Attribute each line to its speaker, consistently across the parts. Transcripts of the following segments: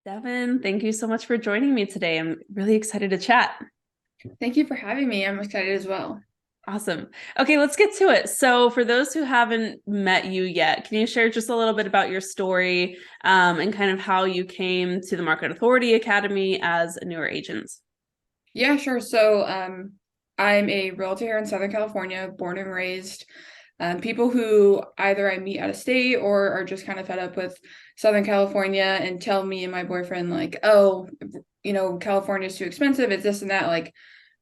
Speaker 1: Devin, thank you so much for joining me today. I'm really excited to chat.
Speaker 2: Thank you for having me. I'm excited as well.
Speaker 1: Awesome. Okay, let's get to it. So, for those who haven't met you yet, can you share just a little bit about your story and kind of how you came to the Market Authority Academy as a newer agent?
Speaker 2: Yeah, sure. So, I'm a realtor here in Southern California, born and raised. People who either I meet out of state or are just kind of fed up with Southern California and tell me and my boyfriend, like, oh, California is too expensive. It's this and that. Like,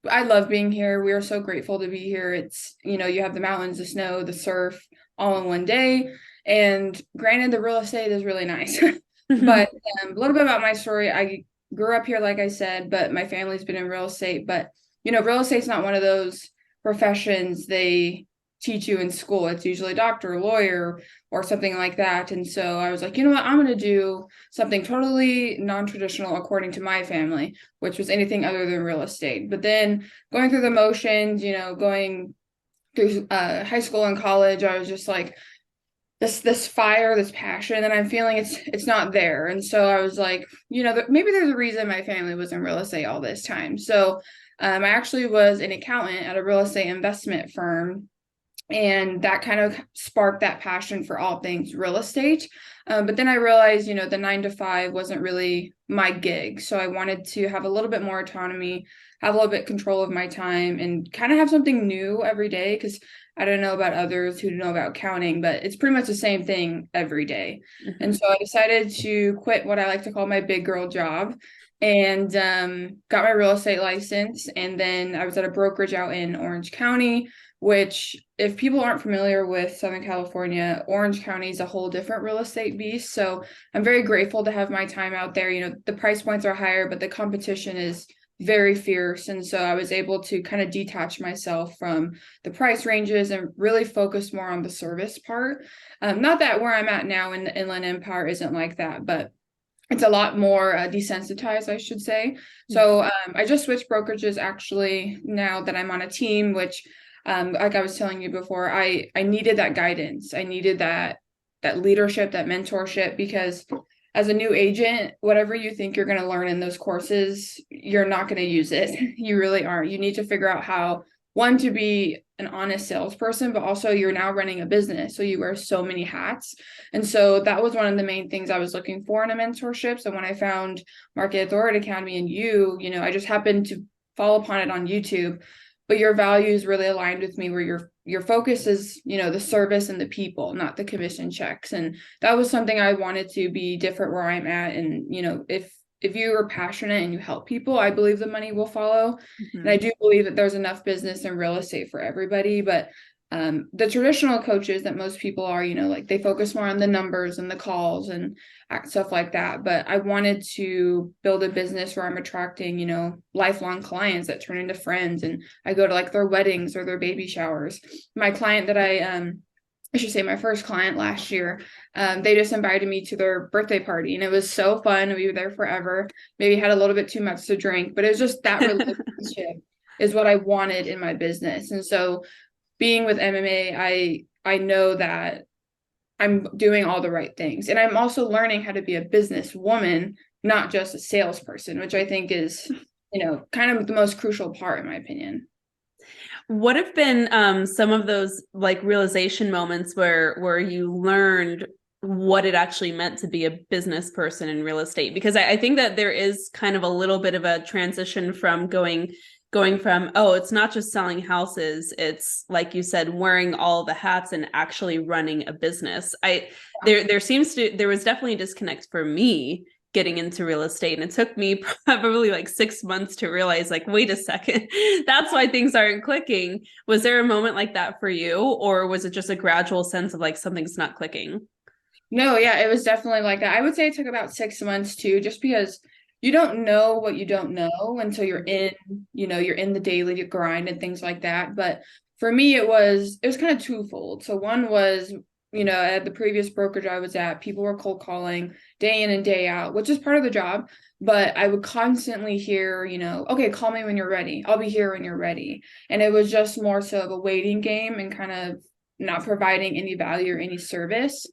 Speaker 2: I love being here. We are so grateful to be here. You have the mountains, the snow, the surf all in one day. And granted, the real estate is really nice. But a little bit about my story. I grew up here, like I said, but my family's been in real estate. But, real estate's not one of those professions they teach you in school. It's usually doctor, lawyer, or something like that. And so I was like, you know what? I'm going to do something totally non-traditional according to my family, which was anything other than real estate. But then going through the motions, going through high school and college, I was just like, this fire, this passion that I'm feeling, it's not there. And so I was like, maybe there's a reason my family was in real estate all this time. So I actually was an accountant at a real estate investment firm, and that kind of sparked that passion for all things real estate. But then I realized, the 9 to 5 wasn't really my gig. So I wanted to have a little bit more autonomy, have a little bit control of my time, and kind of have something new every day. Because I don't know about others who know about accounting, but it's pretty much the same thing every day. And
Speaker 1: Mhm.
Speaker 2: so I decided to quit what I like to call my big girl job and got my real estate license. And then I was at a brokerage out in Orange County, which, if people aren't familiar with Southern California, Orange County is a whole different real estate beast. So I'm very grateful to have my time out there. The price points are higher, but the competition is very fierce. And so I was able to kind of detach myself from the price ranges and really focus more on the service part. Not that where I'm at now in the Inland Empire isn't like that, but it's a lot more desensitized, I should say. So I just switched brokerages actually now that I'm on a team, which, like I was telling you before, I needed that guidance. I needed that leadership, that mentorship, because as a new agent, whatever you think you're going to learn in those courses, you're not going to use it. You really aren't. You need to figure out how, one, to be an honest salesperson, but also you're now running a business. So you wear so many hats. And so that was one of the main things I was looking for in a mentorship. So when I found Market Authority Academy and I just happened to fall upon it on YouTube, but your values really aligned with me, where your focus is, the service and the people, not the commission checks. And that was something I wanted to be different where I'm at. And, if you are passionate and you help people, I believe the money will follow. And I
Speaker 1: Mhm.
Speaker 2: do believe that there's enough business and real estate for everybody. But the traditional coaches that most people are, like, they focus more on the numbers and the calls and stuff like that. But I wanted to build a business where I'm attracting, lifelong clients that turn into friends, and I go to like their weddings or their baby showers. My client that I should say my first client last year, they just invited me to their birthday party, and it was so fun. We were there forever. Maybe had a little bit too much to drink, but it was just that relationship is what I wanted in my business. And so, being with MMA, I know that I'm doing all the right things. And I'm also learning how to be a businesswoman, not just a salesperson, which I think is, kind of the most crucial part, in my opinion.
Speaker 1: What have been some of those like realization moments where you learned what it actually meant to be a business person in real estate? Because I think that there is kind of a little bit of a transition from going from, oh, it's not just selling houses, it's like you said, wearing all the hats and actually running a business. There was definitely a disconnect for me getting into real estate, and it took me probably like 6 months to realize, like, wait a second, that's why things aren't clicking. Was there a moment like that for you, or was it just a gradual sense of like something's not clicking?
Speaker 2: No, yeah, it was definitely like that. I would say it took about 6 months too, just because you don't know what you don't know until you're in the daily grind and things like that. But for me, it was kind of twofold. So one was, at the previous brokerage I was at, people were cold calling day in and day out, which is part of the job. But I would constantly hear, okay, call me when you're ready. I'll be here when you're ready. And it was just more so of a waiting game and kind of not providing any value or any service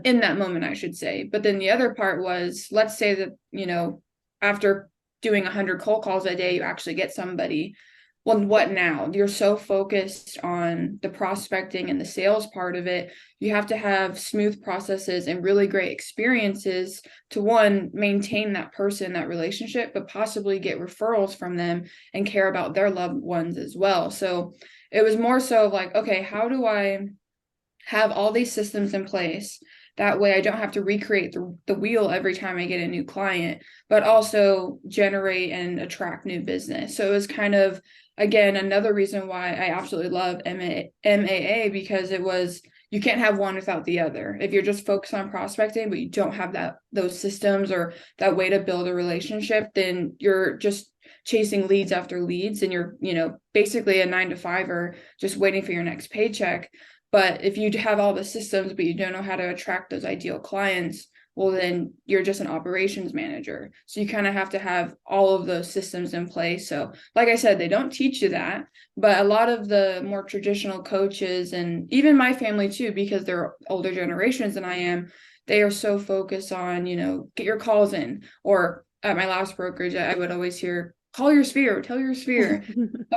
Speaker 2: in that moment, I should say. But then the other part was, let's say that, after doing 100 cold calls a day, you actually get somebody. Well, what now? You're so focused on the prospecting and the sales part of it. You have to have smooth processes and really great experiences to, one, maintain that person, that relationship, but possibly get referrals from them and care about their loved ones as well. So it was more so like, okay, how do I have all these systems in place? That way I don't have to recreate the wheel every time I get a new client, but also generate and attract new business. So it was kind of, again, another reason why I absolutely love MAA, because it was, you can't have one without the other. If you're just focused on prospecting, but you don't have those systems or that way to build a relationship, then you're just chasing leads after leads, and you're, basically a 9-to-5er just waiting for your next paycheck. But if you have all the systems, but you don't know how to attract those ideal clients, well, then you're just an operations manager. So you kind of have to have all of those systems in place. So like I said, they don't teach you that, but a lot of the more traditional coaches, and even my family too, because they're older generations than I am, they are so focused on, get your calls in. Or at my last brokerage, I would always hear, call your sphere, tell your sphere.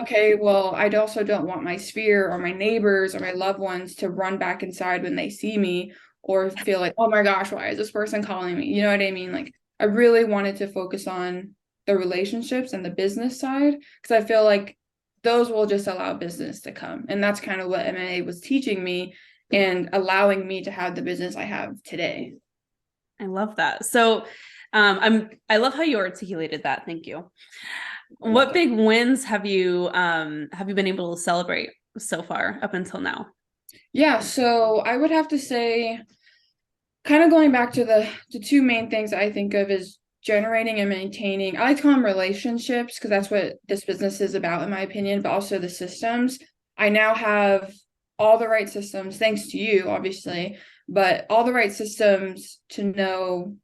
Speaker 2: Okay, well, I also don't want my sphere or my neighbors or my loved ones to run back inside when they see me, or feel like, oh my gosh, why is this person calling me? You know what I mean? Like, I really wanted to focus on the relationships and the business side, because I feel like those will just allow business to come. And that's kind of what MMA was teaching me and allowing me to have the business I have today.
Speaker 1: I love that. So I love how you articulated that. Thank you. What big wins have you been able to celebrate so far up until now?
Speaker 2: Yeah, so I would have to say, kind of going back to the two main things I think of is generating and maintaining, I like to call them relationships, because that's what this business is about, in my opinion, but also the systems. I now have all the right systems, thanks to you, obviously, but all the right systems to know,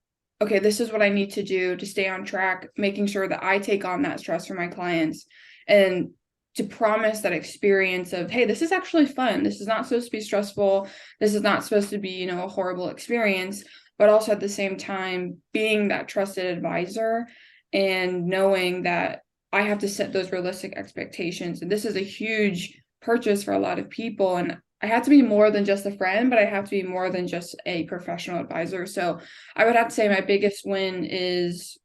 Speaker 2: okay, this is what I need to do to stay on track, making sure that I take on that stress for my clients, and to promise that experience of, hey, this is actually fun. This is not supposed to be stressful. This is not supposed to be, a horrible experience, but also at the same time, being that trusted advisor and knowing that I have to set those realistic expectations. And this is a huge purchase for a lot of people. And I have to be more than just a friend, but I have to be more than just a professional advisor. So I would have to say my biggest win is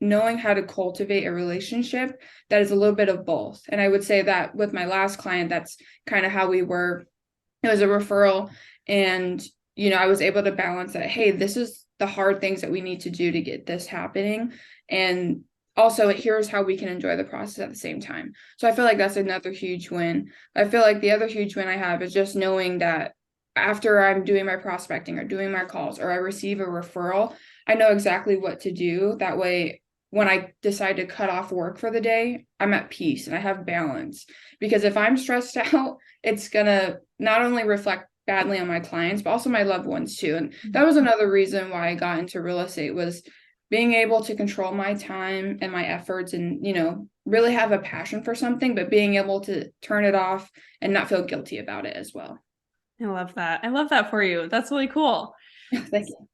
Speaker 2: knowing how to cultivate a relationship that is a little bit of both. And I would say that with my last client, that's kind of how we were. It was a referral, and I was able to balance that. Hey, this is the hard things that we need to do to get this happening, and also here's how we can enjoy the process at the same time. So I feel like that's another huge win. I feel like the other huge win I have is just knowing that after I'm doing my prospecting or doing my calls, or I receive a referral, I know exactly what to do. That way, when I decide to cut off work for the day, I'm at peace and I have balance. Because if I'm stressed out, it's going to not only reflect badly on my clients, but also my loved ones too. And that was another reason why I got into real estate, was being able to control my time and my efforts, and, really have a passion for something, but being able to turn it off and not feel guilty about it as well.
Speaker 1: I love that. I love that for you. That's really cool.
Speaker 2: Thank you.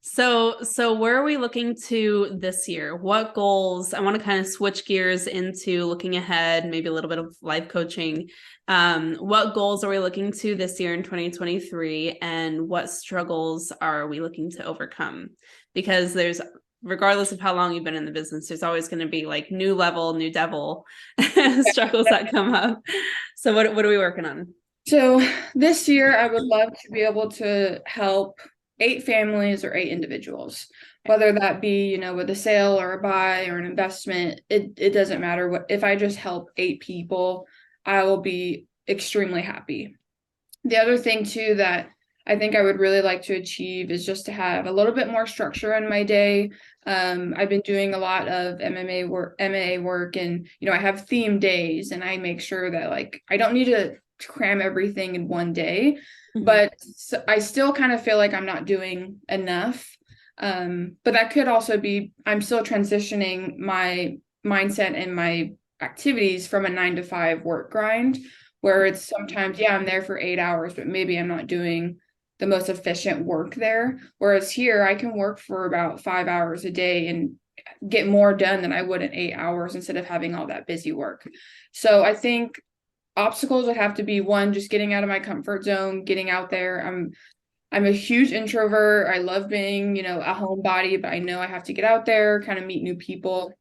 Speaker 1: So where are we looking to this year? What goals? I want to kind of switch gears into looking ahead, maybe a little bit of life coaching. What goals are we looking to this year in 2023, and what struggles are we looking to overcome? Because regardless of how long you've been in the business, there's always going to be like new level, new devil struggles that come up. So what are we working on?
Speaker 2: So this year, I would love to be able to help 8 families or 8 individuals, whether that be, with a sale or a buy or an investment. It doesn't matter. What if I just help 8 people, I will be extremely happy. The other thing too that I think I would really like to achieve is just to have a little bit more structure in my day. I've been doing a lot of MMA work, and I have theme days, and I make sure that I don't need to cram everything in one day, but I still kind of feel like I'm not doing enough. But that could also be, I'm still transitioning my mindset and my activities from a 9-to-5 work grind, where it's sometimes, yeah, I'm there for 8 hours, but maybe I'm not doing the most efficient work there. Whereas here, I can work for about 5 hours a day and get more done than I would in 8 hours instead of having all that busy work. So I think obstacles would have to be one, just getting out of my comfort zone, getting out there. I'm a huge introvert. I love being, a homebody, but I know I have to get out there, kind of meet new people.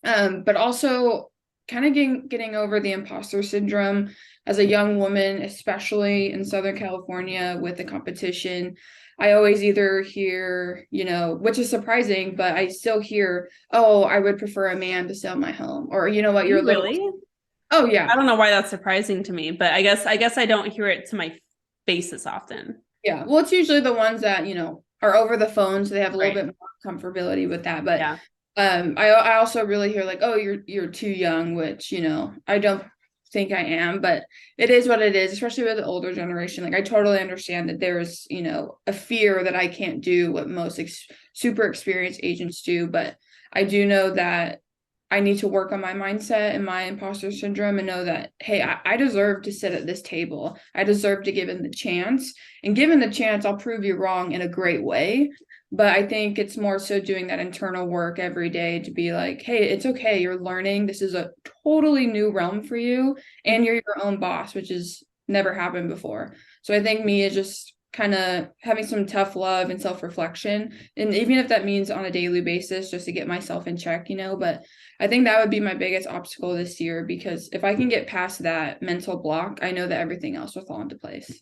Speaker 2: But also kind of getting over the imposter syndrome as a young woman, especially in Southern California with the competition. I always either hear, which is surprising, but I still hear, oh, I would prefer a man to sell my home. Or you know what, you're a
Speaker 1: You
Speaker 2: little,
Speaker 1: really?
Speaker 2: oh yeah.
Speaker 1: I don't know why that's surprising to me, but I guess I don't hear it to my face as often.
Speaker 2: Yeah. Well, it's usually the ones that, are over the phone, so they have a little
Speaker 1: Right.
Speaker 2: bit more comfortability with that. But
Speaker 1: Yeah.
Speaker 2: I also really hear like, oh, you're too young, which, I don't think I am, but it is what it is, especially with the older generation. Like I totally understand that there's, a fear that I can't do what most super experienced agents do, but I do know that I need to work on my mindset and my imposter syndrome and know that, hey, I deserve to sit at this table. I deserve to give him the chance. And given the chance, I'll prove you wrong in a great way. But I think it's more so doing that internal work every day to be like, hey, it's okay. You're learning. This is a totally new realm for you. And you're your own boss, which has never happened before. So I think me is just kind of having some tough love and self-reflection. And even if that means on a daily basis, just to get myself in check, but I think that would be my biggest obstacle this year, because if I can get past that mental block, I know that everything else will fall into place.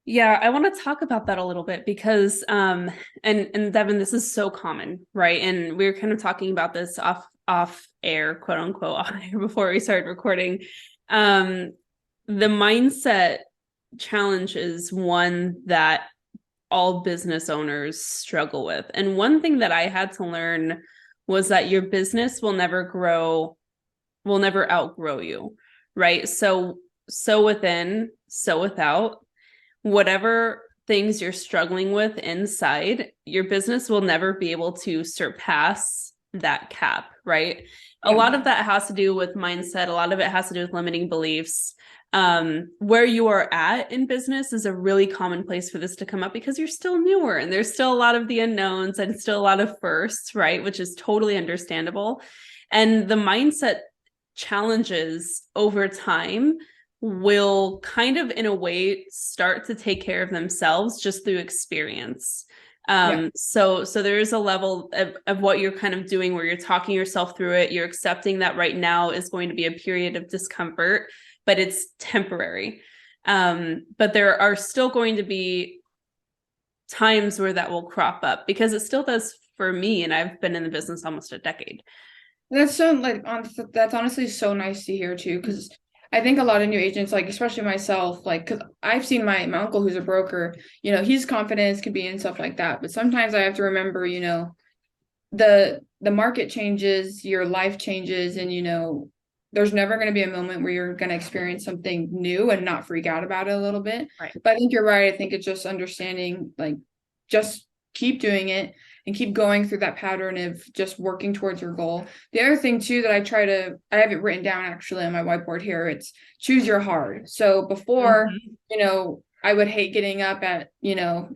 Speaker 1: Yeah, I want to talk about that a little bit because and Devin, this is so common, right? And we were kind of talking about this off air, quote unquote, off air before we started recording. Um the mindset challenge is one that all business owners struggle with. And one thing that I had to learn was that your business will never outgrow you, right? So within, so without, whatever things you're struggling with inside, your business will never be able to surpass that cap, right? A
Speaker 2: Yeah.
Speaker 1: lot of that has to do with mindset. A lot of it has to do with limiting beliefs. Where you are at in business is a really common place for this to come up because you're still newer and there's still a lot of the unknowns and still a lot of firsts, right? Which is totally understandable. And the mindset challenges over time will kind of in a way start to take care of themselves just through experience.
Speaker 2: Yeah.
Speaker 1: So there is a level of what you're kind of doing where you're talking yourself through it. You're accepting that right now is going to be a period of discomfort, but it's temporary. But there are still going to be times where that will crop up because it still does for me. And I've been in the business almost a decade.
Speaker 2: That's so like that's honestly so nice to hear too, because I think a lot of new agents, like especially myself, like because I've seen my uncle who's a broker, his confidence could be and stuff like that. But sometimes I have to remember, the market changes, your life changes, and there's never going to be a moment where you're going to experience something new and not freak out about it a little bit.
Speaker 1: Right.
Speaker 2: But I think you're right. I think it's just understanding, like, just keep doing it and keep going through that pattern of just working towards your goal. The other thing too that I have it written down actually on my whiteboard here, it's choose your hard. So before,
Speaker 1: Mhm.
Speaker 2: I would hate getting up at,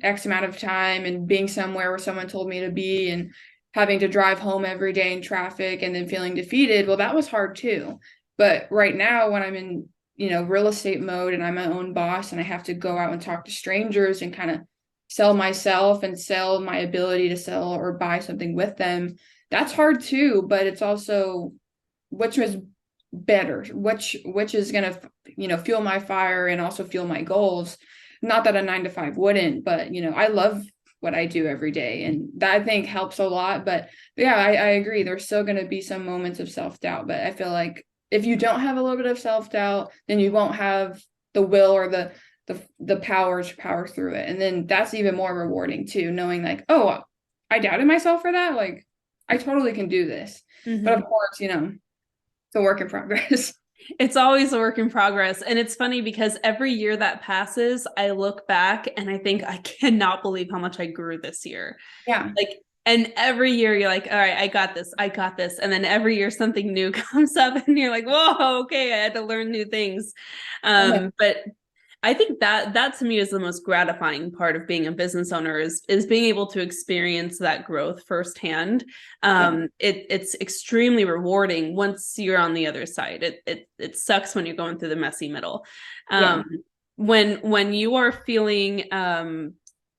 Speaker 2: X amount of time and being somewhere where someone told me to be and having to drive home every day in traffic and then feeling defeated. Well, that was hard too. But right now when I'm in, real estate mode and I'm my own boss and I have to go out and talk to strangers and kind of sell myself and sell my ability to sell or buy something with them, that's hard too. But it's also which was better, which is gonna, fuel my fire and also fuel my goals. Not that a 9 to 5 wouldn't, but I love what I do every day, and that I think helps a lot. But yeah, I agree. There's still going to be some moments of self-doubt, but I feel like if you don't have a little bit of self-doubt, then you won't have the will or the power to power through it. And then that's even more rewarding too, knowing like, oh, I doubted myself for that. Like, I totally can do this. But of
Speaker 1: Mhm.
Speaker 2: course, it's a work in progress.
Speaker 1: It's always a work in progress. And it's funny because every year that passes, I look back and I think I cannot believe how much I grew this year.
Speaker 2: Yeah.
Speaker 1: Like And every year you're like, all right, I got this, I got this. And then every year something new comes up and you're like, whoa, okay, I had to learn new things. But I think that to me is the most gratifying part of being a business owner is being able to experience that growth firsthand.
Speaker 2: Yeah.
Speaker 1: It's extremely rewarding once you're on the other side. It sucks when you're going through the messy middle.
Speaker 2: Yeah.
Speaker 1: Um, when you are feeling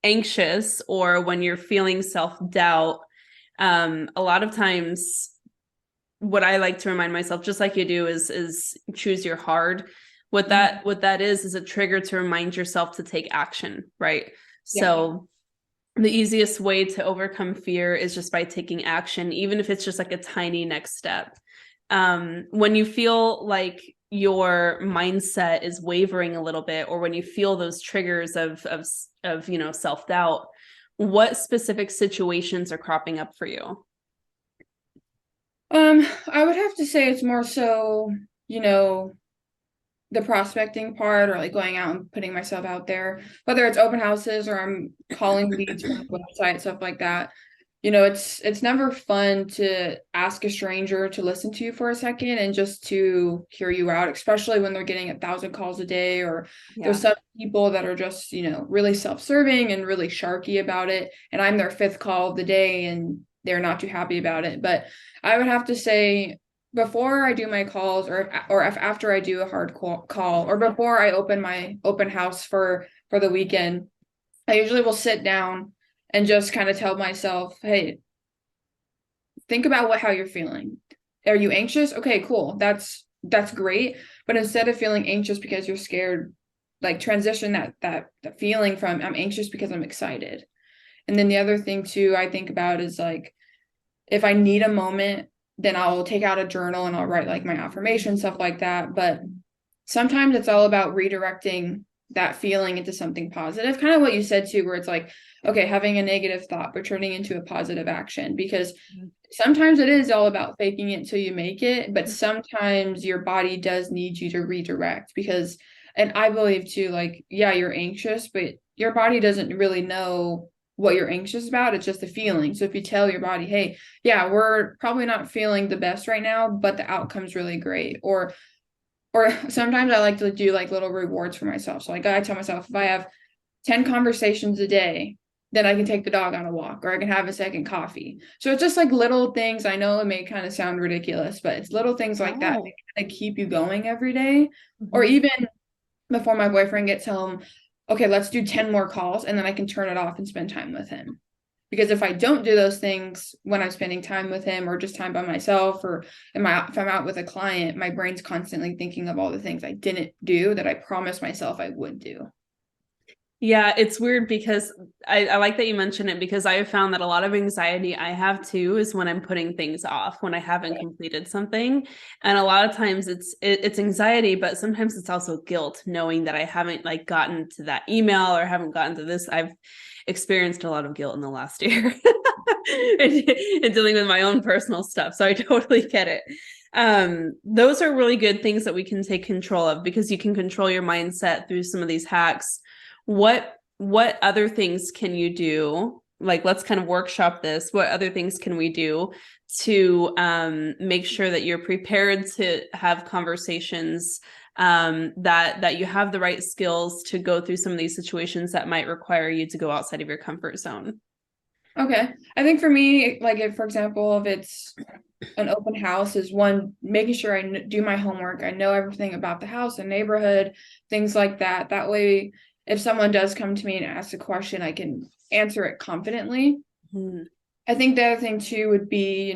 Speaker 1: anxious or when you're feeling self-doubt, a lot of times what I like to remind myself, just like you do, is choose your hard. What that is a trigger to remind yourself to take action, right?
Speaker 2: Yeah.
Speaker 1: So the easiest way to overcome fear is just by taking action, even if it's just like a tiny next step. When you feel like your mindset is wavering a little bit, or when you feel those triggers of self-doubt, what specific situations are cropping up for you?
Speaker 2: I would have to say it's more so, you know, the prospecting part or like going out and putting myself out there, whether it's open houses or I'm calling leads from the website, stuff like that. It's never fun to ask a stranger to listen to you for a second and just to hear you out, especially when they're getting 1,000 calls a day, or there's
Speaker 1: Yeah.
Speaker 2: some people that are just, really self-serving and really sharky about it. And I'm their fifth call of the day and they're not too happy about it. But I would have to say before I do my calls, or if after I do a hard call, or before I open my open house for the weekend, I usually will sit down and just kind of tell myself, hey, think about how you're feeling. Are you anxious? Okay, cool. That's great. But instead of feeling anxious because you're scared, like transition that feeling from I'm anxious because I'm excited. And then the other thing too I think about is like if I need a moment, then I'll take out a journal and I'll write like my affirmation, stuff like that. But sometimes it's all about redirecting that feeling into something positive, kind of what you said too, where it's like, okay, having a negative thought, but turning into a positive action. Because sometimes it is all about faking it till you make it, but sometimes your body does need you to redirect because, and I believe too, like, yeah, you're anxious, but your body doesn't really know what you're anxious about. It's just a feeling. So if you tell your body, hey, yeah, we're probably not feeling the best right now, but the outcome's really great. Or sometimes I like to do like little rewards for myself. So like I tell myself if I have 10 conversations a day, then I can take the dog on a walk or I can have a second coffee. So it's just like little things. I know it may kind of sound ridiculous, but it's little things like that
Speaker 1: Oh.
Speaker 2: that kind of keep you going every day. Or
Speaker 1: Mhm.
Speaker 2: even before my boyfriend gets home, okay, let's do 10 more calls and then I can turn it off and spend time with him. Because if I don't do those things when I'm spending time with him or just time by myself or if I'm out with a client, my brain's constantly thinking of all the things I didn't do that I promised myself I would do.
Speaker 1: Yeah, it's weird because I like that you mentioned it because I have found that a lot of anxiety I have too is when I'm putting things off, when I haven't completed something. And a lot of times it's anxiety, but sometimes it's also guilt knowing that I haven't like gotten to that email or haven't gotten to this. I've experienced a lot of guilt in the last year in dealing with my own personal stuff. So I totally get it. Those are really good things that we can take control of because you can control your mindset through some of these hacks. What other things can you do? Like, let's kind of workshop this. What other things can we do to make sure that you're prepared to have conversations, that you have the right skills to go through some of these situations that might require you to go outside of your comfort zone?
Speaker 2: Okay. I think for me, like if, for example, if it's an open house is one, making sure I do my homework. I know everything about the house and neighborhood, things like that. That way, if someone does come to me and ask a question, I can answer it confidently.
Speaker 1: Hmm.
Speaker 2: I think the other thing too would be,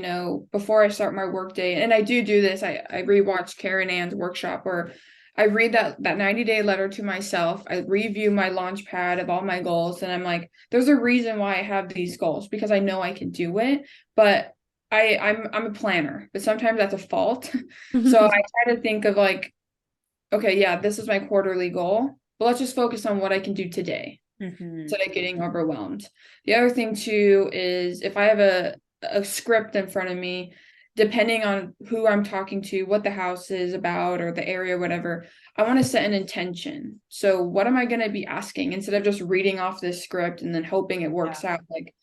Speaker 2: before I start my work day, and I do this, I rewatched Karen Ann's workshop where I read that 90-day letter to myself. I review my launch pad of all my goals, and I'm like, there's a reason why I have these goals because I know I can do it. But I'm a planner, but sometimes that's a fault. So I try to think of like, okay, yeah, this is my quarterly goal, but let's just focus on what I can do today
Speaker 1: Mhm.
Speaker 2: instead of getting overwhelmed. The other thing too is if I have a script in front of me, depending on who I'm talking to, what the house is about or the area, whatever, I want to set an intention. So what am I going to be asking instead of just reading off this script and then hoping it
Speaker 1: Yeah.
Speaker 2: works out? Like,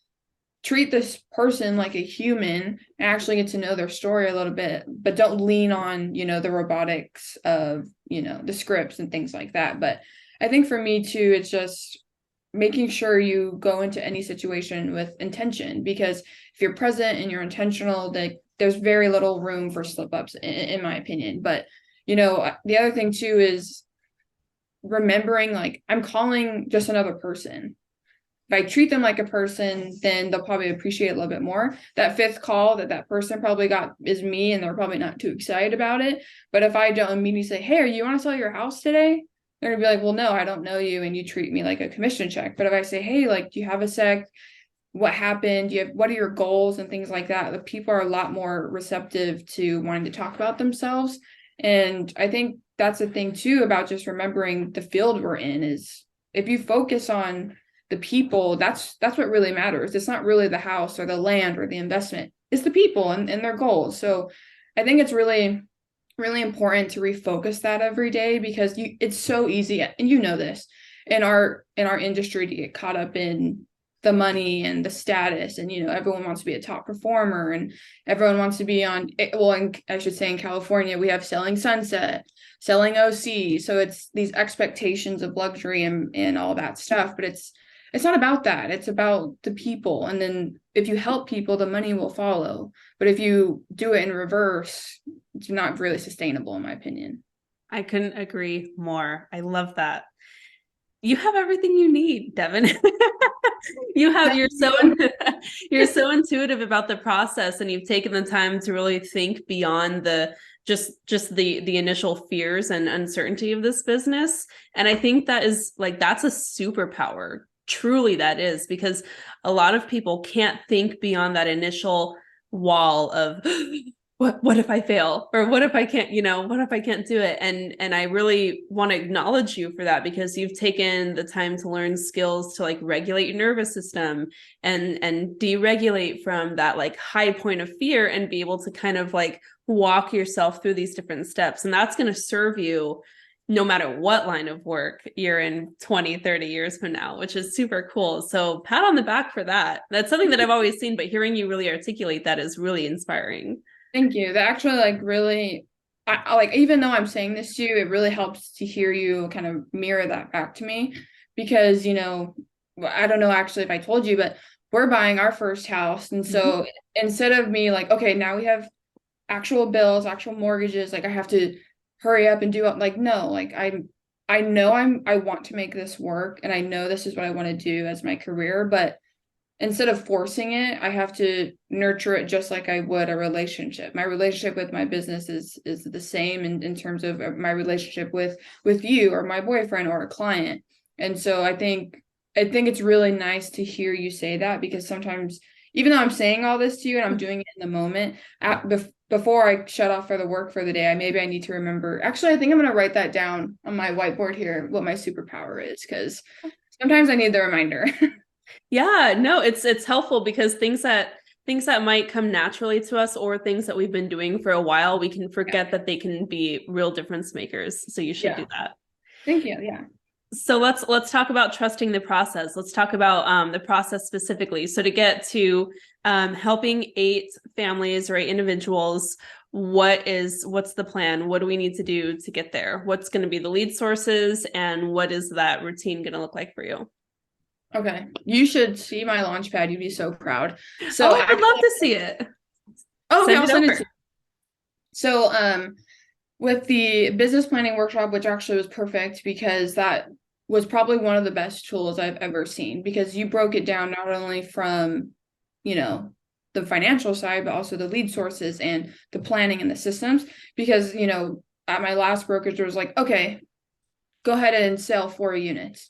Speaker 2: treat this person like a human and actually get to know their story a little bit, but don't lean on, the robotics of, the scripts and things like that. But I think for me too, it's just making sure you go into any situation with intention, because if you're present and you're intentional, there's very little room for slip ups in my opinion. But the other thing too is remembering, like, I'm calling just another person. If I treat them like a person, then they'll probably appreciate it a little bit more. That fifth call that person probably got is me, and they're probably not too excited about it. But if I don't immediately say, hey, are you want to sell your house today? They're gonna be like, well, no, I don't know you, and you treat me like a commission check. But if I say, hey, like, do you have a sec? What happened? What are your goals and things like that? The people are a lot more receptive to wanting to talk about themselves. And I think that's the thing too about just remembering the field we're in is if you focus on the people, that's what really matters. It's not really the house or the land or the investment. It's the people and their goals. So I think it's really, really important to refocus that every day, because it's so easy, and this, in our industry, to get caught up in the money and the status, and everyone wants to be a top performer, and everyone wants to be on, well, and I should say in California we have selling sunset, selling OC, so it's these expectations of luxury and all that stuff, but it's not about that. It's about the people. And then if you help people, the money will follow. But if you do it in reverse, it's not really sustainable, in my opinion.
Speaker 1: I couldn't agree more. I love that. You have everything you need, Devin. You're so you're so intuitive about the process, and you've taken the time to really think beyond the just the initial fears and uncertainty of this business. And I think that is like, that's a superpower. Truly that is, because a lot of people can't think beyond that initial wall of what if I fail, or what if I can't, what if I can't do it? And I really want to acknowledge you for that, because you've taken the time to learn skills to like regulate your nervous system and deregulate from that like high point of fear, and be able to kind of like walk yourself through these different steps. And that's going to serve you no matter what line of work you're in 20, 30 years from now, which is super cool. So pat on the back for that. That's something that I've always seen, but hearing you really articulate that is really inspiring.
Speaker 2: Thank you. That actually like really, I like, even though I'm saying this to you, it really helps to hear you kind of mirror that back to me, because, I don't know actually if I told you, but we're buying our first house. And so instead of me like, okay, now we have actual bills, actual mortgages, like I have to hurry up and do it. Like, no, like I know I want to make this work, and I know this is what I want to do as my career, but instead of forcing it, I have to nurture it just like I would a relationship. My relationship with my business is the same in terms of my relationship with you or my boyfriend or a client. And so I think it's really nice to hear you say that, because sometimes, even though I'm saying all this to you and I'm doing it in the moment, before I shut off for the work for the day, I need to remember. Actually, I think I'm going to write that down on my whiteboard here, what my superpower is, because sometimes I need the reminder.
Speaker 1: Yeah, no, it's helpful, because things that might come naturally to us, or things that we've been doing for a while, we can forget that they can be real difference makers. So you should do that.
Speaker 2: Thank you. Yeah.
Speaker 1: So let's talk about trusting the process. Let's talk about the process specifically. So to get to helping 8 families or 8 individuals, what's the plan? What do we need to do to get there? What's going to be the lead sources, and what is that routine going to look like for you?
Speaker 2: Okay. You should see my launch pad. You'd be so proud. So
Speaker 1: Oh, I would love to see it.
Speaker 2: oh, okay,
Speaker 1: Send
Speaker 2: I'll
Speaker 1: it
Speaker 2: send it
Speaker 1: over.
Speaker 2: to you. So with the business planning workshop, which actually was perfect, because that was probably one of the best tools I've ever seen, because you broke it down not only from, the financial side, but also the lead sources and the planning and the systems. Because, at my last brokerage, there was like, okay, go ahead and sell 4 units.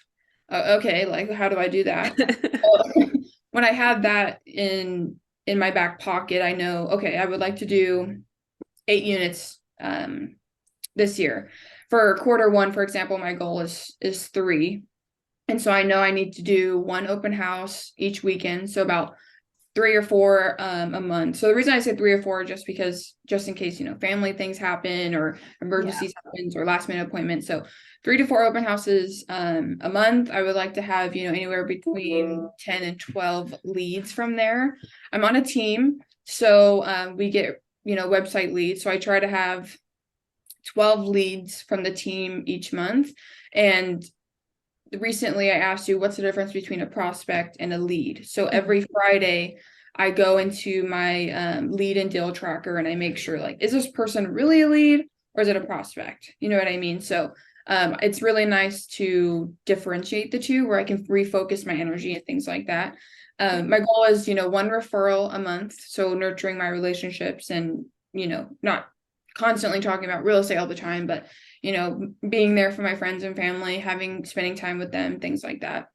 Speaker 2: Okay, like how do I do that? When I had that in my back pocket, I know, okay, I would like to do 8 units this year. For quarter 1, for example, my goal is 3. And so I know I need to do 1 open house each weekend. So about 3 or 4 a month. So the reason I say 3 or 4 just because just in case, family things happen or
Speaker 1: Yeah.
Speaker 2: emergencies happens or last minute appointments. So 3 to 4 open houses a month. I would like to have, anywhere between 10 and 12 leads from there. I'm on a team, so we get, website leads. So I try to have 12 leads from the team each month. And recently I asked you what's the difference between a prospect and a lead. So every Friday I go into my lead and deal tracker and I make sure, like, is this person really a lead or is it a prospect? You know what I mean? So it's really nice to differentiate the two where I can refocus my energy and things like that. My goal is, one referral a month. So nurturing my relationships and, not constantly talking about real estate all the time, but being there for my friends and family, spending time with them, things like that.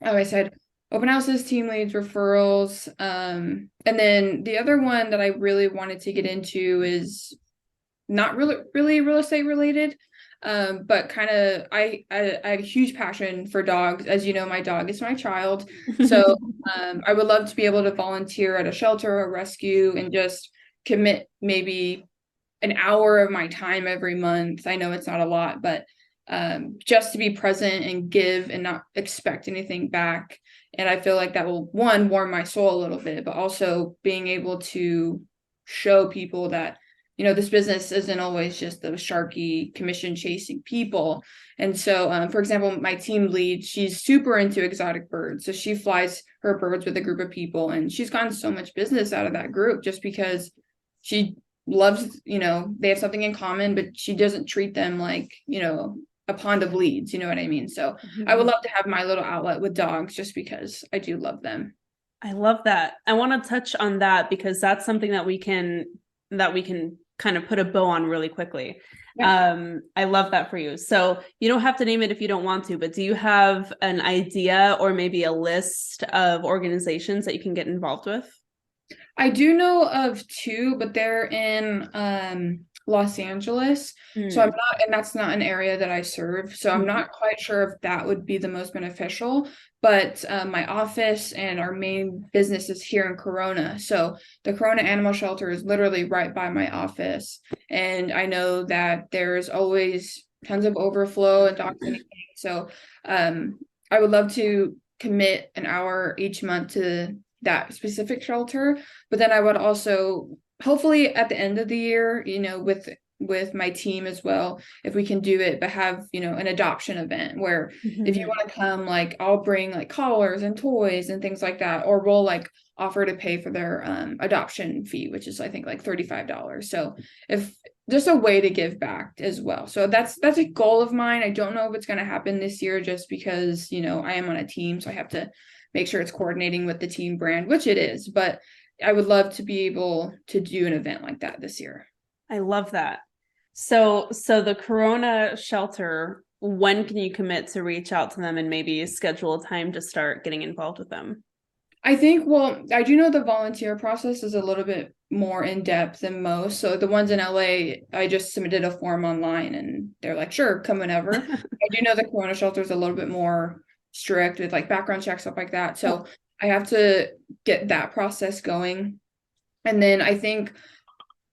Speaker 2: Like I said, open houses, team leads, referrals. And then the other one that I really wanted to get into is not really real estate related. But kind of, I have a huge passion for dogs. As you know, my dog is my child. So I would love to be able to volunteer at a shelter or rescue and just commit maybe an hour of my time every month. I know it's not a lot, but just to be present and give and not expect anything back. And I feel like that will, one, warm my soul a little bit, but also being able to show people that, this business isn't always just the sharky commission chasing people. And so, for example, my team lead, she's super into exotic birds. So she flies her birds with a group of people, and she's gotten so much business out of that group just because she loves, they have something in common, but she doesn't treat them like, a pond of leads, you know what I mean? So I would love to have my little outlet with dogs just because I do love them.
Speaker 1: I love that. I want to touch on that because that's something that we can kind of put a bow on really quickly.
Speaker 2: Yeah.
Speaker 1: I love that for you. So you don't have to name it if you don't want to, but do you have an idea or maybe a list of organizations that you can get involved with?
Speaker 2: I do know of 2, but they're in Los Angeles. So I'm
Speaker 1: Mm.
Speaker 2: not, and that's not an area that I serve. So I'm
Speaker 1: Mhm.
Speaker 2: not quite sure if that would be the most beneficial. But my office and our main business is here in Corona. So the Corona Animal Shelter is literally right by my office. And I know that there's always tons of overflow and dogs and so um, I would love to commit an hour each month to that specific shelter. But then I would also hopefully at the end of the year, with my team as well, if we can do it, but have, an adoption event where if you
Speaker 1: Mhm.
Speaker 2: want to come, like I'll bring like collars and toys and things like that, or we'll like offer to pay for their adoption fee, which is I think like $35. So if just a way to give back as well. So that's a goal of mine. I don't know if it's going to happen this year just because, I am on a team, so I have to make sure it's coordinating with the team brand, which it is, but I would love to be able to do an event like that this year.
Speaker 1: I love that. So the Corona shelter, when can you commit to reach out to them and maybe schedule a time to start getting involved with them?
Speaker 2: I think, well, I do know the volunteer process is a little bit more in depth than most. So the ones in LA, I just submitted a form online and they're like, sure, come whenever. I do know the Corona shelter is a little bit more strict with like background checks, stuff like that. So I have to get that process going. And then I think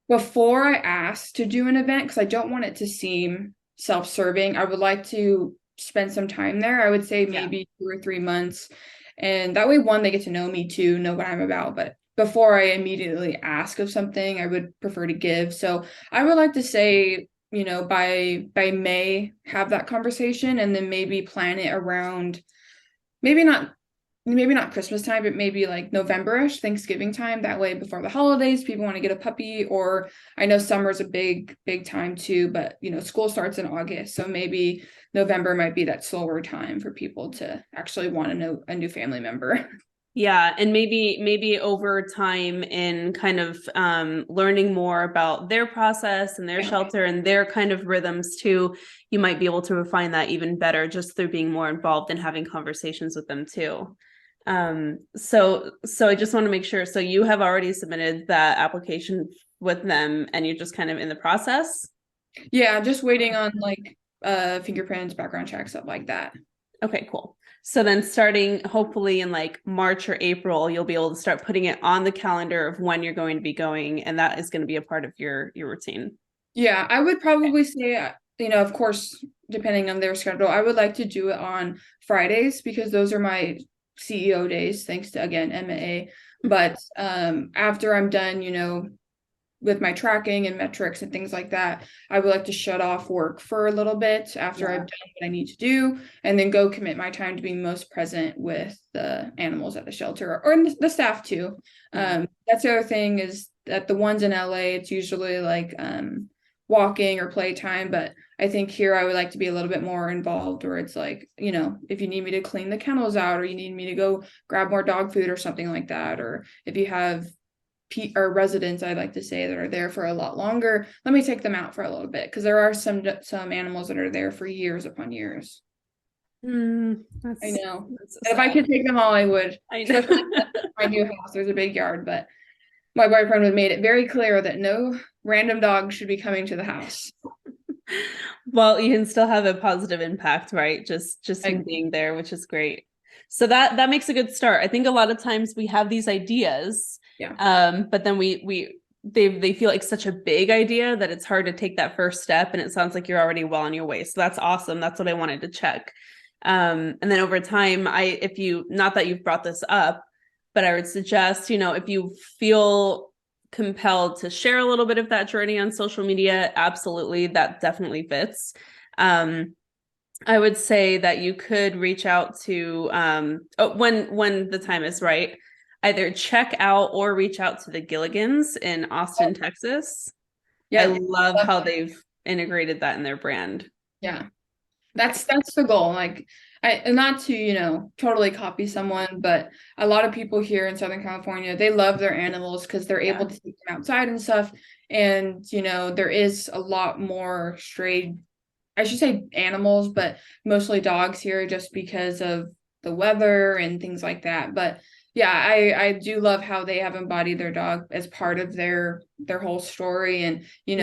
Speaker 2: before I ask to do an event, because I don't want it to seem self-serving, I would like to spend some time there. I would say
Speaker 1: Yeah.
Speaker 2: maybe 2 or 3 months. And that way, one, they get to know me too, know what I'm about. But before I immediately ask of something, I would prefer to give. So I would like to say, by May, have that conversation and then maybe plan it around maybe not Christmas time, but maybe like November-ish, Thanksgiving time. That way, before the holidays, people want to get a puppy, or I know summer's a big time too, but school starts in August. So maybe November might be that slower time for people to actually want to know a new family member.
Speaker 1: Yeah, and maybe over time in kind of learning more about their process and their
Speaker 2: Yeah.
Speaker 1: shelter and their kind of rhythms too, you might be able to refine that even better just through being more involved and having conversations with them too. So I just want to make sure. So you have already submitted that application with them and you're just kind of in the process?
Speaker 2: Yeah, just waiting on like fingerprints, background checks, stuff like that.
Speaker 1: Okay, cool. So then starting hopefully in like March or April, you'll be able to start putting it on the calendar of when you're going to be going, and that is going to be a part of your routine.
Speaker 2: Yeah, I would probably say, of course, depending on their schedule, I would like to do it on Fridays because those are my CEO days, thanks to again MA. But after I'm done, with my tracking and metrics and things like that, I would like to shut off work for a little bit after I've done what I need to do, and then go commit my time to being most present with the animals at the shelter or in the staff too. That's the other thing is that the ones in LA, it's usually like walking or playtime, but I think here I would like to be a little bit more involved where it's like, if you need me to clean the kennels out or you need me to go grab more dog food or something like that, or if you have or residents, I'd like to say, that are there for a lot longer, let me take them out for a little bit because there are some animals that are there for years upon years. I know.
Speaker 1: So
Speaker 2: If I could take them all, I would.
Speaker 1: I
Speaker 2: Especially
Speaker 1: know.
Speaker 2: my new house. There's a big yard, but my boyfriend had made it very clear that no random dog should be coming to the house.
Speaker 1: Well, you can still have a positive impact, right? Just in being there, which is great. So that makes a good start. I think a lot of times we have these ideas, but then they feel like such a big idea that it's hard to take that first step. And it sounds like you're already well on your way. So that's awesome. That's what I wanted to check. And then over time, if you, not that you've brought this up, but I would suggest, if you feel compelled to share a little bit of that journey on social media, absolutely, that definitely fits. I would say that you could reach out to when the time is right, either check out or reach out to the Gilligans in Austin, Texas. I
Speaker 2: Yeah.
Speaker 1: love how they've integrated that in their brand.
Speaker 2: Yeah. That's the goal. Like not to, totally copy someone, but a lot of people here in Southern California, they love their animals because they're able to take them outside and stuff. And, there is a lot more stray, I should say animals, but mostly dogs here just because of the weather and things like that. But yeah, I do love how they have embodied their dog as part of their whole story. And, who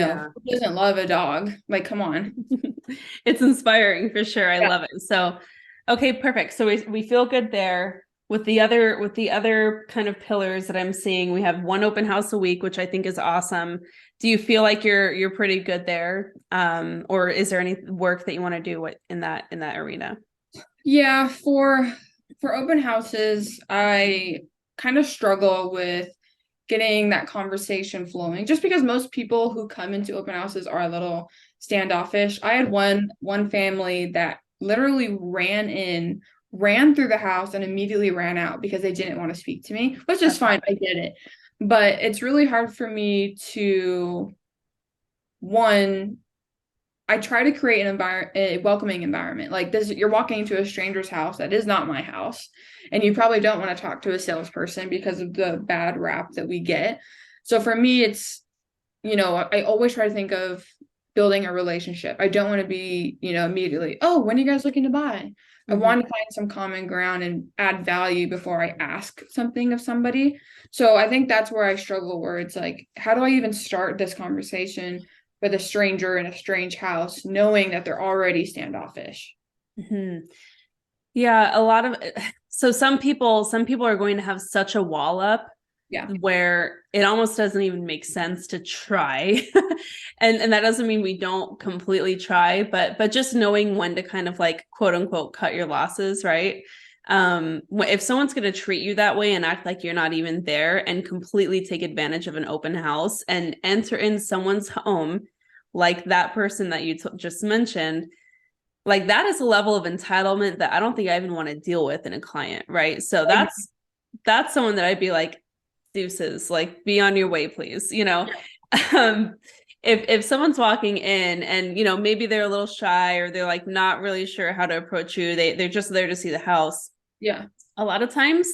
Speaker 2: doesn't love a dog? Like, come on.
Speaker 1: It's inspiring for sure. I love it. So, okay, perfect. So we feel good there. With the other kind of pillars that I'm seeing, we have one open house a week, which I think is awesome. Do you feel like you're pretty good there? Or is there any work that you want to do in that arena?
Speaker 2: Yeah, for open houses, I kind of struggle with getting that conversation flowing just because most people who come into open houses are a little standoffish. I had one family that literally ran through the house and immediately ran out because they didn't want to speak to me, which is fine. I get it. But it's really hard for me to, one, I try to create a welcoming environment. Like this, you're walking into a stranger's house that is not my house, and you probably don't want to talk to a salesperson because of the bad rap that we get. So for me, it's, I always try to think of building a relationship. I don't want to be, immediately, oh, when are you guys looking to buy? I want to find some common ground and add value before I ask something of somebody. So I think that's where I struggle, where it's like, how do I even start this conversation with a stranger in a strange house, knowing that they're already standoffish?
Speaker 1: Yeah, so some people are going to have such a wall up where it almost doesn't even make sense to try. and that doesn't mean we don't completely try, but just knowing when to kind of like quote unquote cut your losses, right? If someone's going to treat you that way and act like you're not even there and completely take advantage of an open house and enter in someone's home, like that person that you just mentioned, like that is a level of entitlement that I don't think I even want to deal with in a client, right? So that's someone that I'd be like, deuces, like be on your way, please. If someone's walking in and maybe they're a little shy or they're like not really sure how to approach you, they're just there to see the house. A lot of times,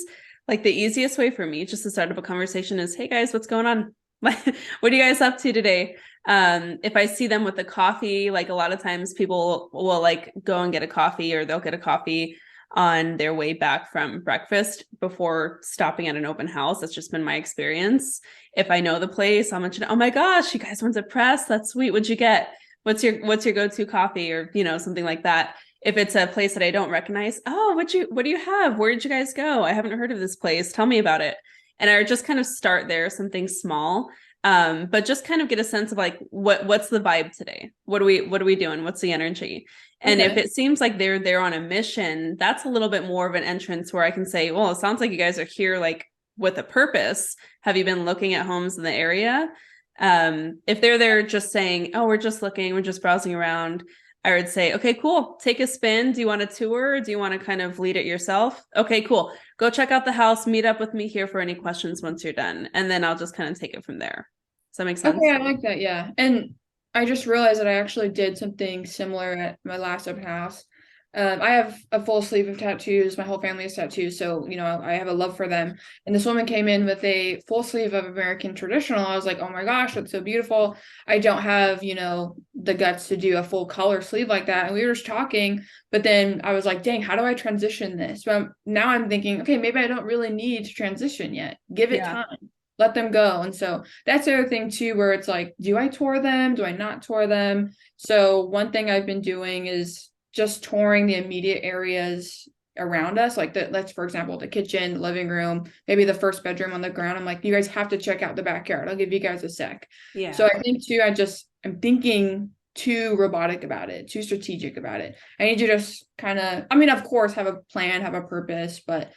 Speaker 1: like the easiest way for me just to start up a conversation is, hey guys, what's going on? What are you guys up to today? If I see them with the coffee, like a lot of times people will like go and get a coffee, or they'll get a coffee on their way back from breakfast before stopping at an open house. That's just been my experience. If I know the place, I'll mention, oh my gosh, you guys went to press. That's sweet. What'd you get? What's your go-to coffee, or something like that. if it's a place that I don't recognize, oh, what do you have? Where did you guys go? I haven't heard of this place. Tell me about it. And I would just kind of start there, something small. But just kind of get a sense of like what's the vibe today? What are we doing? What's the energy? And if
Speaker 2: Okay.
Speaker 1: it seems like they're there on a mission, that's a little bit more of an entrance where I can say, well, it sounds like you guys are here like with a purpose. Have you been looking at homes in the area? If they're there just saying, oh, we're just looking, we're just browsing around, I would say, okay, cool. Take a spin. Do you want a tour? Do you want to kind of lead it yourself? Okay, cool. Go check out the house. Meet up with me here for any questions once you're done. And then I'll just kind of take it from there. Does that make
Speaker 2: Okay,
Speaker 1: sense?
Speaker 2: I like that. Yeah. And I just realized that I actually did something similar at my last open house. I have a full sleeve of tattoos. My whole family has tattoos, so I have a love for them. And this woman came in with a full sleeve of American traditional. I was like, oh my gosh, that's so beautiful. I don't have, the guts to do a full color sleeve like that. And we were just talking, but then I was like, dang, how do I transition this? But now I'm thinking, okay, maybe I don't really need to transition yet. Give it
Speaker 1: Yeah.
Speaker 2: time. Let them go. And so that's the other thing too, where it's like, do I tour them? Do I not tour them? So one thing I've been doing is just touring the immediate areas around us, like let's for example, the kitchen, the living room, maybe the first bedroom on the ground. I'm like, you guys have to check out the backyard. I'll give you guys a sec. So
Speaker 1: Yeah.
Speaker 2: I think too, I'm thinking too robotic about it, too strategic about it. I need to just kind of, I mean, of course, have a plan, have a purpose, but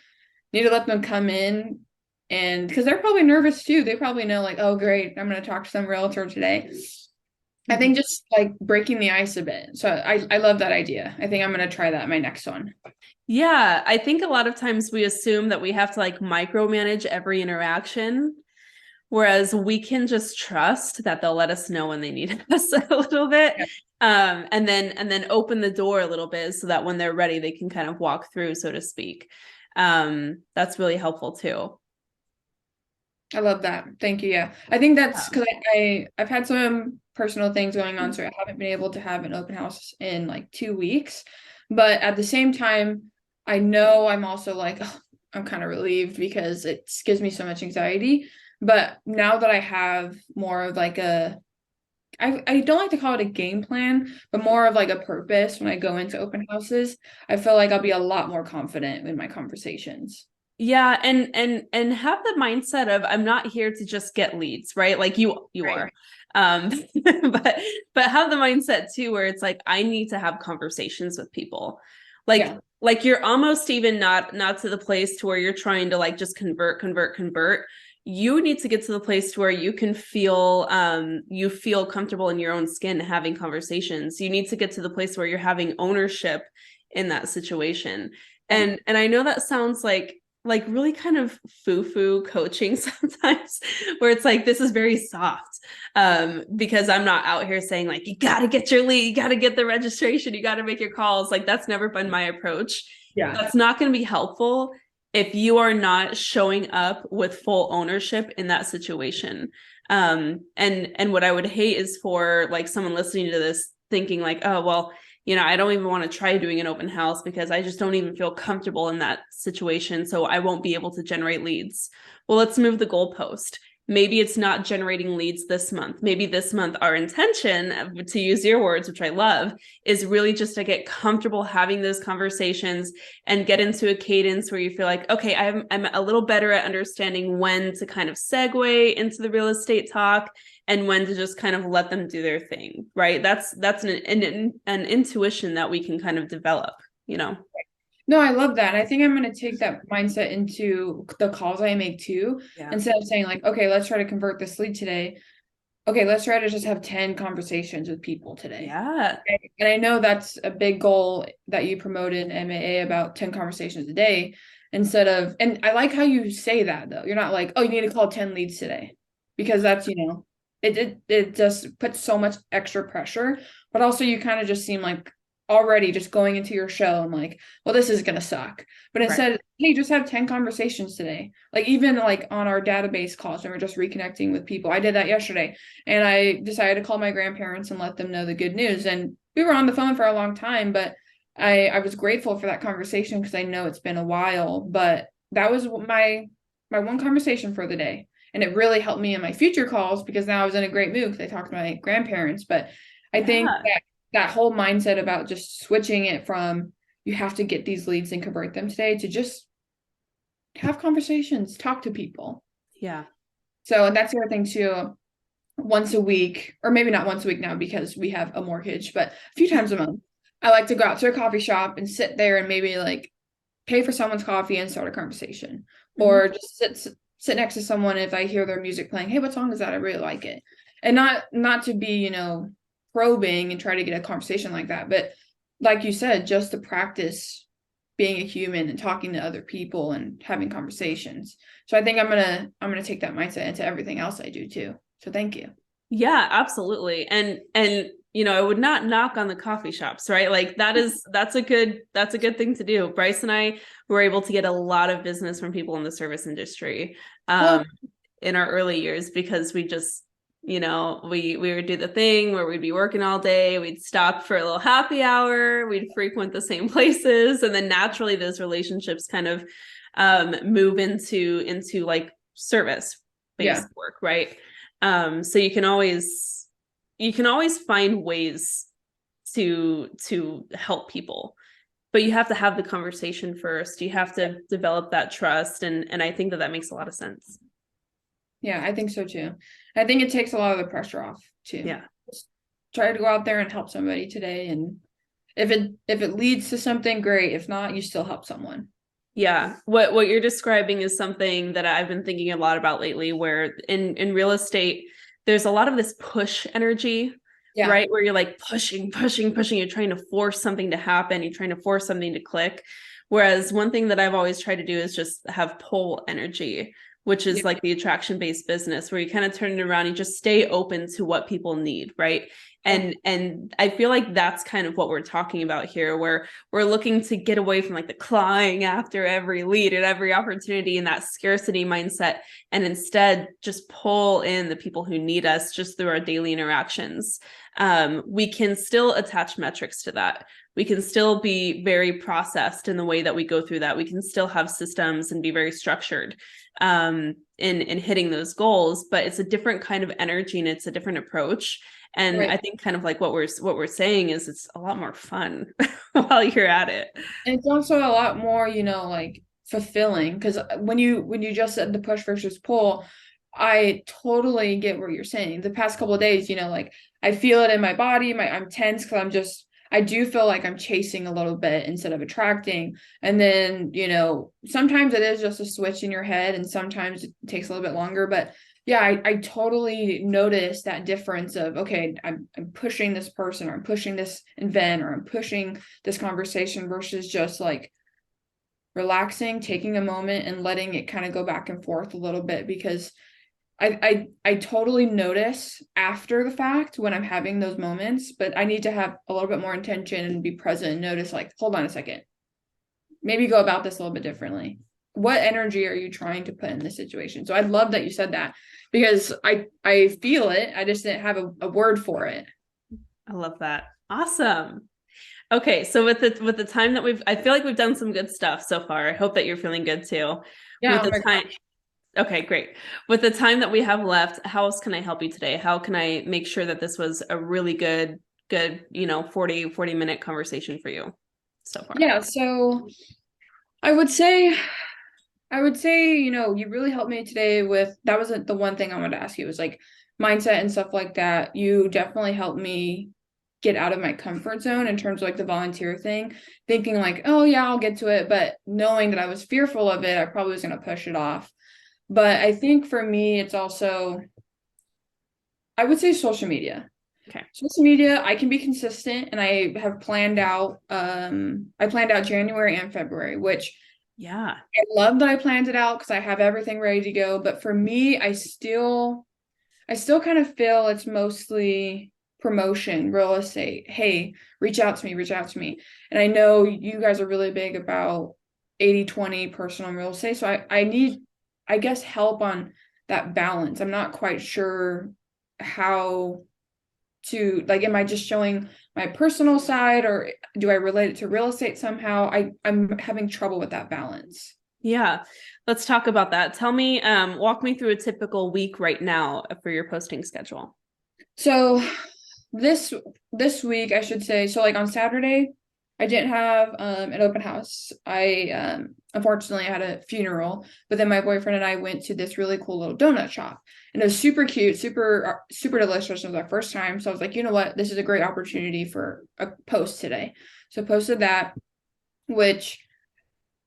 Speaker 2: need to let them come in, and because they're probably nervous too. They probably know like, oh great, I'm going to talk to some realtor today. I
Speaker 1: Mhm.
Speaker 2: think just like breaking the ice a bit. So I love that idea. I think I'm going to try that in my next one.
Speaker 1: Yeah, I think a lot of times we assume that we have to like micromanage every interaction, whereas we can just trust that they'll let us know when they need us a little bit.
Speaker 2: Yeah,
Speaker 1: And then open the door a little bit so that when they're ready, they can kind of walk through, so to speak. That's really helpful too.
Speaker 2: I love that. Thank you. Yeah. I think that's
Speaker 1: Um,
Speaker 2: because I've had some personal things going on, so I haven't been able to have an open house in like 2 weeks. But at the same time, I know I'm also like, oh, I'm kind of relieved because it gives me so much anxiety. But now that I have more of like I don't like to call it a game plan, but more of like a purpose when I go into open houses, I feel like I'll be a lot more confident in my conversations.
Speaker 1: Yeah, and have the mindset of I'm not here to just get leads, right? Like you
Speaker 2: Right.
Speaker 1: are. Um but have the mindset too where it's like I need to have conversations with people. Like
Speaker 2: Yeah.
Speaker 1: like you're almost even not to the place to where you're trying to like just convert. You need to get to the place to where you feel comfortable in your own skin having conversations. You need to get to the place where you're having ownership in that situation.
Speaker 2: Yeah.
Speaker 1: And I know that sounds like really kind of foo-foo coaching sometimes where it's like this is very soft because I'm not out here saying like you got to get your lead, you got to get the registration, you got to make your calls. Like that's never been my approach.
Speaker 2: Yeah.
Speaker 1: That's not going to be helpful if you are not showing up with full ownership in that situation. And what I would hate is for like someone listening to this thinking like, oh well, I don't even want to try doing an open house because I just don't even feel comfortable in that situation. So I won't be able to generate leads. Well, let's move the goalpost. Maybe it's not generating leads this month. Maybe this month, our intention, to use your words, which I love, is really just to get comfortable having those conversations and get into a cadence where you feel like, okay, I'm a little better at understanding when to kind of segue into the real estate talk and when to just kind of let them do their thing, right? That's an intuition that we can kind of develop.
Speaker 2: No, I love that. And I think I'm going to take that mindset into the calls I make too.
Speaker 1: Yeah.
Speaker 2: Instead of saying like, okay, let's try to convert this lead today. Okay, let's try to just have 10 conversations with people today.
Speaker 1: Yeah.
Speaker 2: Okay? And I know that's a big goal that you promoted in MAA about 10 conversations a day instead of, and I like how you say that though. You're not like, oh, you need to call 10 leads today because that's, it just puts so much extra pressure, but also you kind of just seem like already just going into your show and like, well, this is gonna suck. But
Speaker 1: Right.
Speaker 2: instead, hey, just have 10 conversations today. Like even like on our database calls when we're just reconnecting with people. I did that yesterday and I decided to call my grandparents and let them know the good news. And we were on the phone for a long time, but I was grateful for that conversation because I know it's been a while. But that was my one conversation for the day. And it really helped me in my future calls because now I was in a great mood because I talked to my grandparents. But I think
Speaker 1: Yeah.
Speaker 2: that whole mindset about just switching it from you have to get these leads and convert them today to just have conversations, talk to people.
Speaker 1: Yeah.
Speaker 2: So, and that's the other thing too. Once a week, or maybe not once a week now because we have a mortgage, but a few times a month, I like to go out to a coffee shop and sit there and maybe like pay for someone's coffee and start a conversation,
Speaker 1: Mhm.
Speaker 2: or just sit next to someone if I hear their music playing. Hey, what song is that? I really like it, and not to be probing and try to get a conversation like that, but like you said, just to practice being a human and talking to other people and having conversations. So I think I'm gonna take that mindset into everything else I do too. So thank you.
Speaker 1: Yeah, absolutely. And I would not knock on the coffee shops, right? Like that's a good thing to do. Bryce and I were able to get a lot of business from people in the service industry
Speaker 2: Oh,
Speaker 1: in our early years because we just we would do the thing where we'd be working all day, we'd stop for a little happy hour, we'd frequent the same places, and then naturally those relationships kind of move into like service
Speaker 2: yeah,
Speaker 1: based work, right? So you can always find ways to help people, but you have to have the conversation first. You have to develop that trust, and I think that makes a lot of sense.
Speaker 2: yeah, I think so too. I think it takes a lot of the pressure off too.
Speaker 1: Yeah.
Speaker 2: Just try to go out there and help somebody today, and if it leads to something, great. If not, you still help someone.
Speaker 1: Yeah. What you're describing is something that I've been thinking a lot about lately, where in real estate, there's a lot of this push energy,
Speaker 2: Yeah,
Speaker 1: right? Where you're like pushing, pushing, pushing, you're trying to force something to happen, you're trying to force something to click. Whereas one thing that I've always tried to do is just have pull energy, which is
Speaker 2: yeah,
Speaker 1: like the attraction-based business, where you kind of turn it around, you just stay open to what people need, right?
Speaker 2: yeah,
Speaker 1: And I feel like that's kind of what we're talking about here, where we're looking to get away from like the clawing after every lead and every opportunity and that scarcity mindset, and instead just pull in the people who need us just through our daily interactions. We can still attach metrics to that. We can still be very processed in the way that we go through that. We can still have systems and be very structured in hitting those goals, but it's a different kind of energy and it's a different approach. And
Speaker 2: right.
Speaker 1: I think kind of like what we're saying is it's a lot more fun while you're at it.
Speaker 2: And it's also a lot more, like fulfilling because when you just said the push versus pull, I totally get what you're saying. The past couple of days, like I feel it in my body, I'm tense because I do feel like I'm chasing a little bit instead of attracting. And then, sometimes it is just a switch in your head and sometimes it takes a little bit longer. But yeah, I totally noticed that difference of, okay, I'm pushing this person or I'm pushing this event or I'm pushing this conversation versus just like relaxing, taking a moment and letting it kind of go back and forth a little bit because I totally notice after the fact when I'm having those moments, but I need to have a little bit more intention and be present and notice like, hold on a second, maybe go about this a little bit differently. What energy are you trying to put in this situation? So I love that you said that because I feel it. I just didn't have a word for it.
Speaker 1: I love that. Awesome. Okay, so with the time that I feel like we've done some good stuff so far. I hope that you're feeling good too.
Speaker 2: Yeah,
Speaker 1: With
Speaker 2: oh
Speaker 1: the
Speaker 2: my
Speaker 1: time,
Speaker 2: gosh.
Speaker 1: okay, great. With the time that we have left, how else can I help you today? How can I make sure that this was a really good 40-minute conversation for you so far?
Speaker 2: Yeah, so I would say you really helped me today with that was the one thing I wanted to ask you was like mindset and stuff like that. You definitely helped me get out of my comfort zone in terms of like the volunteer thing, thinking like, oh yeah, I'll get to it, but knowing that I was fearful of it, I probably was gonna push it off. But I think for me, it's also I would say social media.
Speaker 1: Okay.
Speaker 2: Social media, I can be consistent and I have I planned out January and February, which
Speaker 1: Yeah.
Speaker 2: I love that I planned it out because I have everything ready to go. But for me, I still kind of feel it's mostly promotion, real estate. Hey, reach out to me, reach out to me. And I know you guys are really big about 80/20 personal and real estate. So I need, I guess, help on that balance. I'm not quite sure how to like, am I just showing my personal side or do I relate it to real estate somehow? I'm having trouble with that balance.
Speaker 1: Yeah. Let's talk about that. Tell me, walk me through a typical week right now for your posting schedule.
Speaker 2: So this week, I should say, so like on Saturday, I didn't have an open house. I unfortunately had a funeral, but then my boyfriend and I went to this really cool little donut shop, and it was super cute, super delicious. It was our first time, so I was like, you know what, this is a great opportunity for a post today. So I posted that, which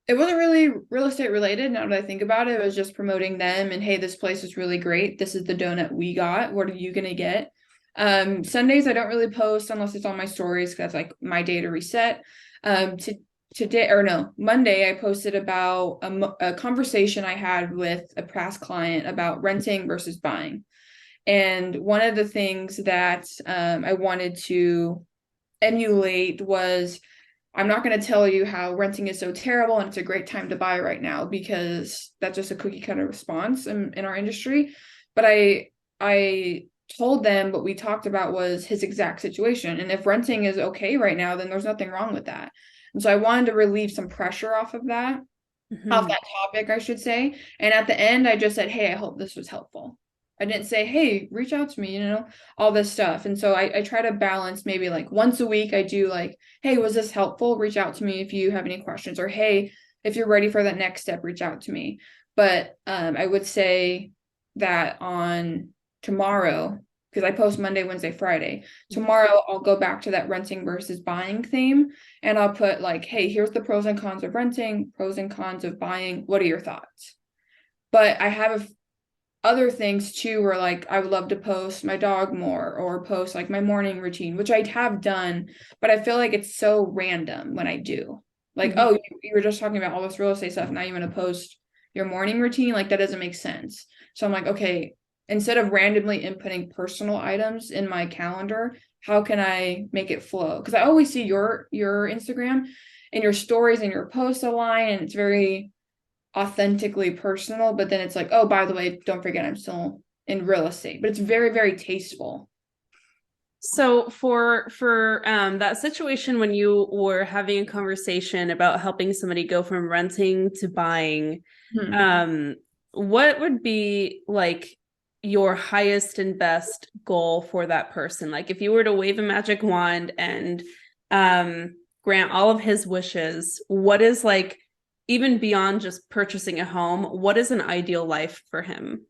Speaker 2: it wasn't really real estate related. Now that I think about it, it was just promoting them and, hey, this place is really great. This is the donut we got. What are you gonna get? Sundays I don't really post unless it's on my stories, because that's like my day to reset. Today, or no, Monday, I posted about a conversation I had with a past client about renting versus buying. And one of the things that I wanted to emulate was, I'm not going to tell you how renting is so terrible and it's a great time to buy right now, because that's just a cookie cutter response in our industry. But I told them what we talked about was his exact situation. And if renting is okay right now, then there's nothing wrong with that. And so I wanted to relieve some pressure off of that, off
Speaker 1: Mhm.
Speaker 2: that topic, I should say. And at the end, I just said, hey, I hope this was helpful. I didn't say, hey, reach out to me, all this stuff. And so I try to balance, maybe like once a week, I do like, hey, was this helpful? Reach out to me if you have any questions, or hey, if you're ready for that next step, reach out to me. But I would say that on tomorrow, because I post Monday, Wednesday, Friday, tomorrow I'll go back to that renting versus buying theme, and I'll put like, hey, here's the pros and cons of renting, pros and cons of buying. What are your thoughts? But I have other things too, where like I would love to post my dog more, or post like my morning routine, which I have done, but I feel like it's so random when I do. Like,
Speaker 1: Mhm.
Speaker 2: oh, you were just talking about all this real estate stuff, now you want to post your morning routine? Like, that doesn't make sense. So I'm like, okay, instead of randomly inputting personal items in my calendar, how can I make it flow? Because I always see your Instagram and your stories and your posts align, and it's very authentically personal, but then it's like, oh, by the way, don't forget I'm still in real estate. But it's very, very tasteful.
Speaker 1: So for that situation when you were having a conversation about helping somebody go from renting to buying,
Speaker 2: Hmm.
Speaker 1: um, what would be like your highest and best goal for that person? Like if you were to wave a magic wand and grant all of his wishes, what is like, even beyond just purchasing a home, what is an ideal life for him?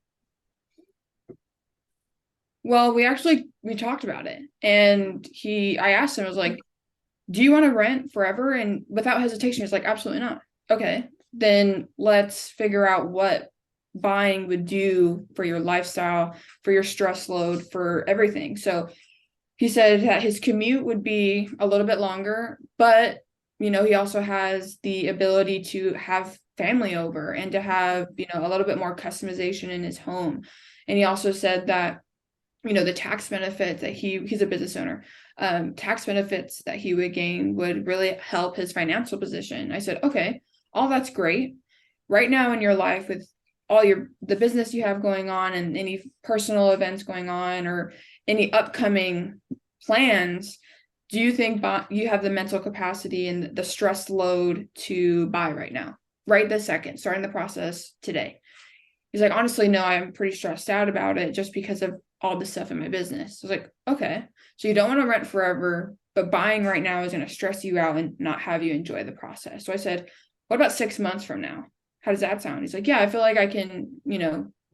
Speaker 2: Well, we talked about it, and I asked him, I was like, do you want to rent forever? And without hesitation, he's like, absolutely not. Okay, then let's figure out what buying would do for your lifestyle, for your stress load, for everything. So he said that his commute would be a little bit longer, but he also has the ability to have family over and to have, a little bit more customization in his home. And he also said that, the tax benefits that he's a business owner, tax benefits that he would gain would really help his financial position. I said, okay, all that's great. Right now in your life, with the business you have going on and any personal events going on, or any upcoming plans, do you think you have the mental capacity and the stress load to buy right now, right this second, starting the process today? He's like, honestly, no, I'm pretty stressed out about it just because of all the stuff in my business. I was like, okay, so you don't want to rent forever, but buying right now is going to stress you out and not have you enjoy the process. So I said, what about 6 months from now? How does that sound? He's like, yeah, I feel like I can,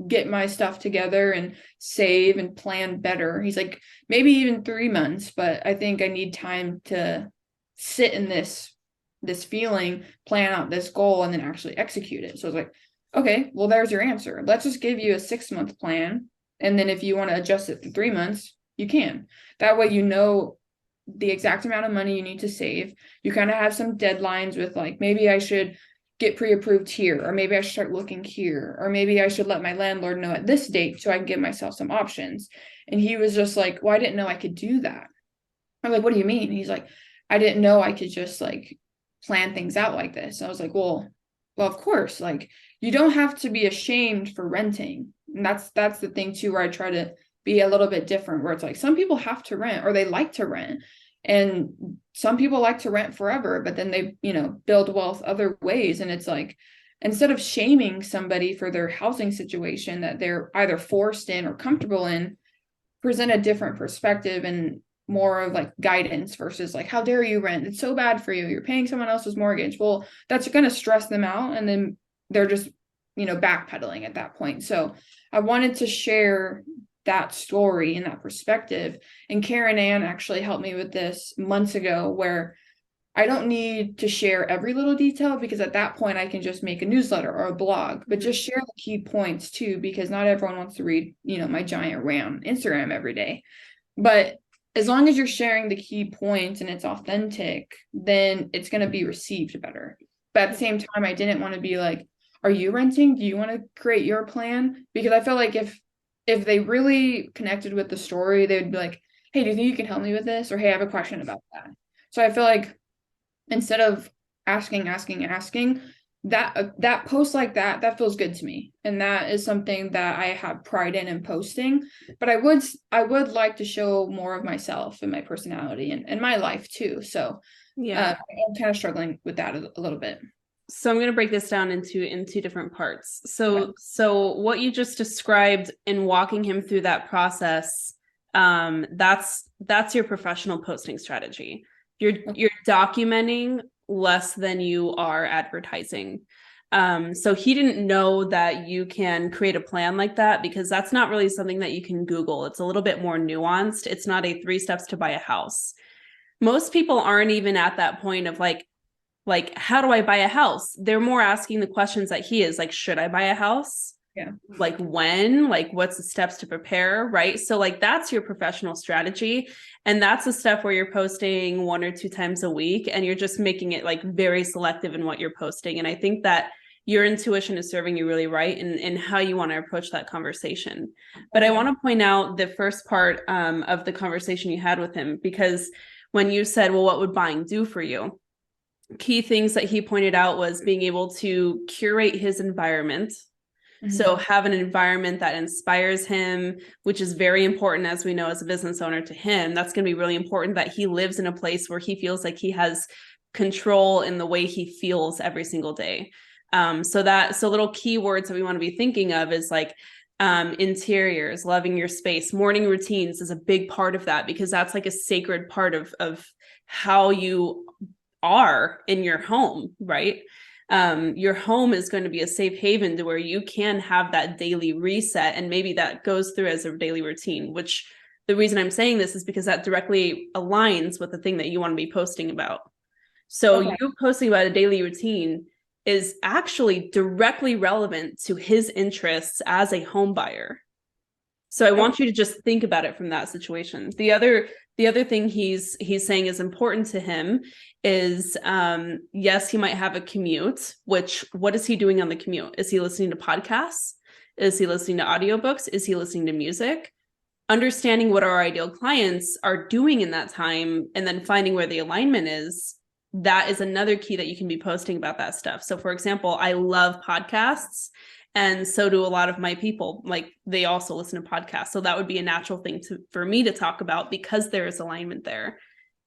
Speaker 2: get my stuff together and save and plan better. He's like, maybe even 3 months, but I think I need time to sit in this feeling, plan out this goal, and then actually execute it. So I was like, okay, well, there's your answer. Let's just give you a 6 month plan. And then if you want to adjust it to 3 months, you can. That way, the exact amount of money you need to save. You kind of have some deadlines with, like, maybe I should get pre-approved here, or maybe I should start looking here, or maybe I should let my landlord know at this date so I can give myself some options. And he was just like, well, I didn't know I could do that. I'm like, what do you mean? He's like, I didn't know I could just like plan things out like this. And I was like, well, of course, like, you don't have to be ashamed for renting. And that's the thing too, where I try to be a little bit different, where it's like some people have to rent, or they like to rent. And some people like to rent forever, but then they, build wealth other ways. And it's like, instead of shaming somebody for their housing situation that they're either forced in or comfortable in, present a different perspective. And more of like guidance versus like, how dare you rent? It's so bad for you. You're paying someone else's mortgage. Well, that's going to stress them out. And then they're just, backpedaling at that point. So I wanted to share that story and that perspective. And Karen Ann actually helped me with this months ago, where I don't need to share every little detail, because at that point I can just make a newsletter or a blog, but just share the key points too, because not everyone wants to read, my giant rant on Instagram every day. But as long as you're sharing the key points and it's authentic, then it's going to be received better. But at the same time, I didn't want to be like, are you renting? Do you want to create your plan? Because I feel like if they really connected with the story, they would be like, hey, do you think you can help me with this? Or, hey, I have a question about that. So I feel like instead of asking, that post like that feels good to me. And that is something that I have pride in posting. But I would like to show more of myself and my personality and my life too. So
Speaker 1: Yeah.
Speaker 2: I'm kind of struggling with that a little bit.
Speaker 1: So I'm going to break this down into different parts. So
Speaker 2: Okay.
Speaker 1: so what you just described in walking him through that process, that's your professional posting strategy. You're documenting less than you are advertising. So he didn't know that you can create a plan like that, because that's not really something that you can Google. It's a little bit more nuanced. It's not a 3 steps to buy a house. Most people aren't even at that point of like, how do I buy a house? They're more asking the questions that he is, like, should I buy a house?
Speaker 2: Yeah.
Speaker 1: Like, when? Like, what's the steps to prepare? Right. So like, that's your professional strategy. And that's the stuff where you're posting 1 or 2 times a week, and you're just making it like very selective in what you're posting. And I think that your intuition is serving you really right in how you want to approach that conversation. But I want to point out the first part of the conversation you had with him, because when you said, well, what would buying do for you? Key things that he pointed out was being able to curate his environment. So have an environment that inspires him, which is very important, as we know, as a business owner to him. That's going to be really important, that he lives in a place where he feels like he has control in the way he feels every single day. So little keywords that we want to be thinking of is like interiors, loving your space, morning routines is a big part of that, because that's like a sacred part of how you are in your home, right? Your home is going to be a safe haven to where you can have that daily reset. And maybe that goes through as a daily routine, which the reason I'm saying this is because that directly aligns with the thing that you want to be posting about. So you posting about a daily routine is actually directly relevant to his interests as a home buyer. So I want you to just think about it from that situation. The other thing he's saying is important to him is, yes, he might have a commute, which, what is he doing on the commute? Is he listening to podcasts? Is he listening to audiobooks? Is he listening to music? Understanding what our ideal clients are doing in that time, and then finding where the alignment is, that is another key that you can be posting about that stuff. So for example, I love podcasts, and so do a lot of my people. Like, they also listen to podcasts. So that would be a natural thing for me to talk about, because there is alignment there.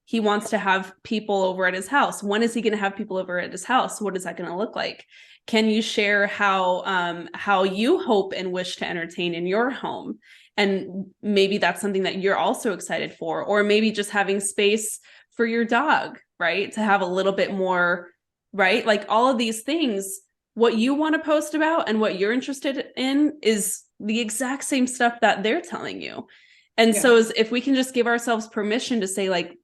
Speaker 1: He wants to have people over at his house. When is he going to have people over at his house? What is that going to look like? Can you share how you hope and wish to entertain in your home? And maybe that's something that you're also excited for, or maybe just having space for your dog, right? To have a little bit more, right? Like, all of these things, what you want to post about and what you're interested in is the exact same stuff that they're telling you. And so if we can just give ourselves permission to say, like,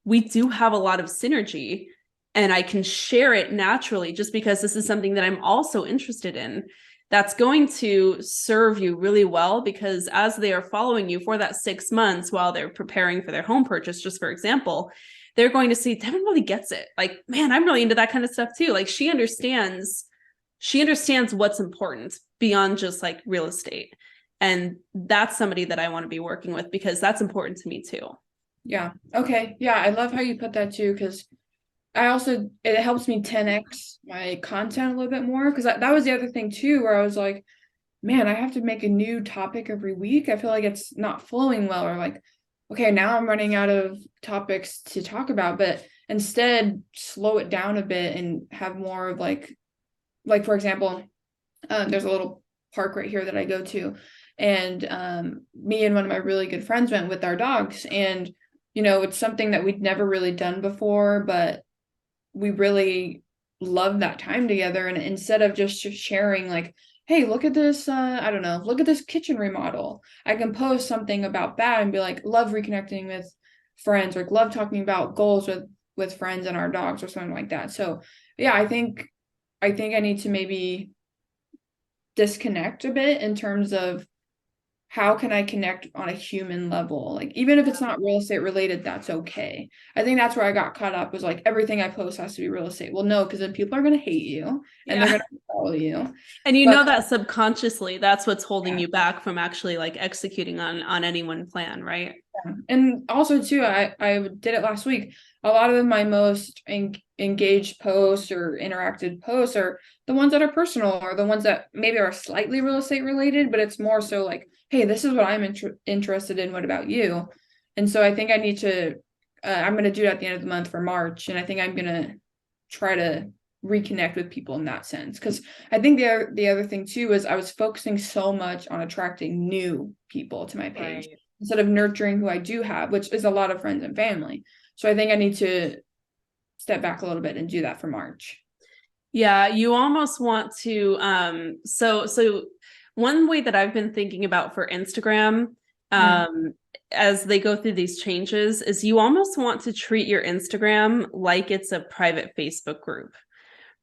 Speaker 1: we do have a lot of synergy, and I can share it naturally just because this is something that I'm also interested in, that's going to serve you really well. Because as they are following you for that 6 months while they're preparing for their home purchase, just for example, they're going to see Devin really gets it. Like, man, I'm really into that kind of stuff too. Like, she understands what's important beyond just like real estate. And that's somebody that I want to be working with, because that's important to me too.
Speaker 2: Yeah. Okay. Yeah. I love how you put that too, because it helps me 10x my content a little bit more. Because that was the other thing too, where I was like, man, I have to make a new topic every week. I feel like it's not flowing well, or like, okay, now I'm running out of topics to talk about. But instead, slow it down a bit and have more of like for example, there's a little park right here that I go to, and me and one of my really good friends went with our dogs, and it's something that we'd never really done before, but we really love that time together. And instead of just sharing like, hey, look at this, I don't know, look at this kitchen remodel, I can post something about that and be like, love reconnecting with friends, or love talking about goals with friends and our dogs or something like that. So yeah, I think I need to maybe disconnect a bit in terms of how can I connect on a human level? Like, even if it's not real estate related, that's okay. I think that's where I got caught up, was like everything I post has to be real estate. Well, no, because then people are going to hate you and they're
Speaker 1: Yeah.
Speaker 2: going to follow you.
Speaker 1: And you
Speaker 2: But
Speaker 1: know that subconsciously, that's what's holding
Speaker 2: yeah,
Speaker 1: you back from actually like executing on any one plan, right?
Speaker 2: and also too, I did it last week. A lot of my most engaged posts or interacted posts are the ones that are personal, or the ones that maybe are slightly real estate related, but it's more so like, hey, this is what I'm interested in. What about you? And so I think I need to. I'm going to do it at the end of the month for March, and I think I'm going to try to reconnect with people in that sense, because I think the other thing too is I was focusing so much on attracting new people to my page
Speaker 1: Right.
Speaker 2: instead of nurturing who I do have, which is a lot of friends and family. So I think I need to step back a little bit and do that for March.
Speaker 1: Yeah, you almost want to so one way that I've been thinking about for Instagram
Speaker 2: Mm.
Speaker 1: as they go through these changes is you almost want to treat your Instagram like it's a private Facebook group,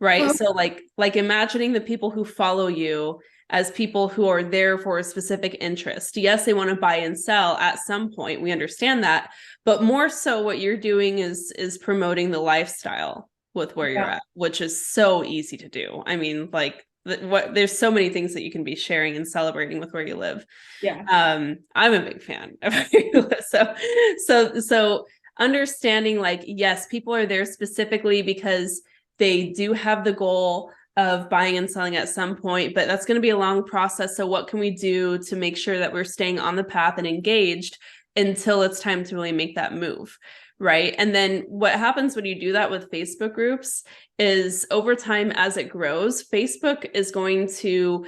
Speaker 1: right?
Speaker 2: Oh,
Speaker 1: So like imagining the people who follow you as people who are there for a specific interest. Yes, they want to buy and sell at some point. We understand that, but more so what you're doing is promoting the lifestyle with where you're
Speaker 2: yeah,
Speaker 1: at, which is so easy to do. I mean, like there's so many things that you can be sharing and celebrating with where you live.
Speaker 2: yeah,
Speaker 1: I'm a big fan of where you live. So understanding like, yes, people are there specifically because they do have the goal of buying and selling at some point, but that's going to be a long process. So what can we do to make sure that we're staying on the path and engaged until it's time to really make that move? Right. And then what happens when you do that with Facebook groups is over time, as it grows, Facebook is going to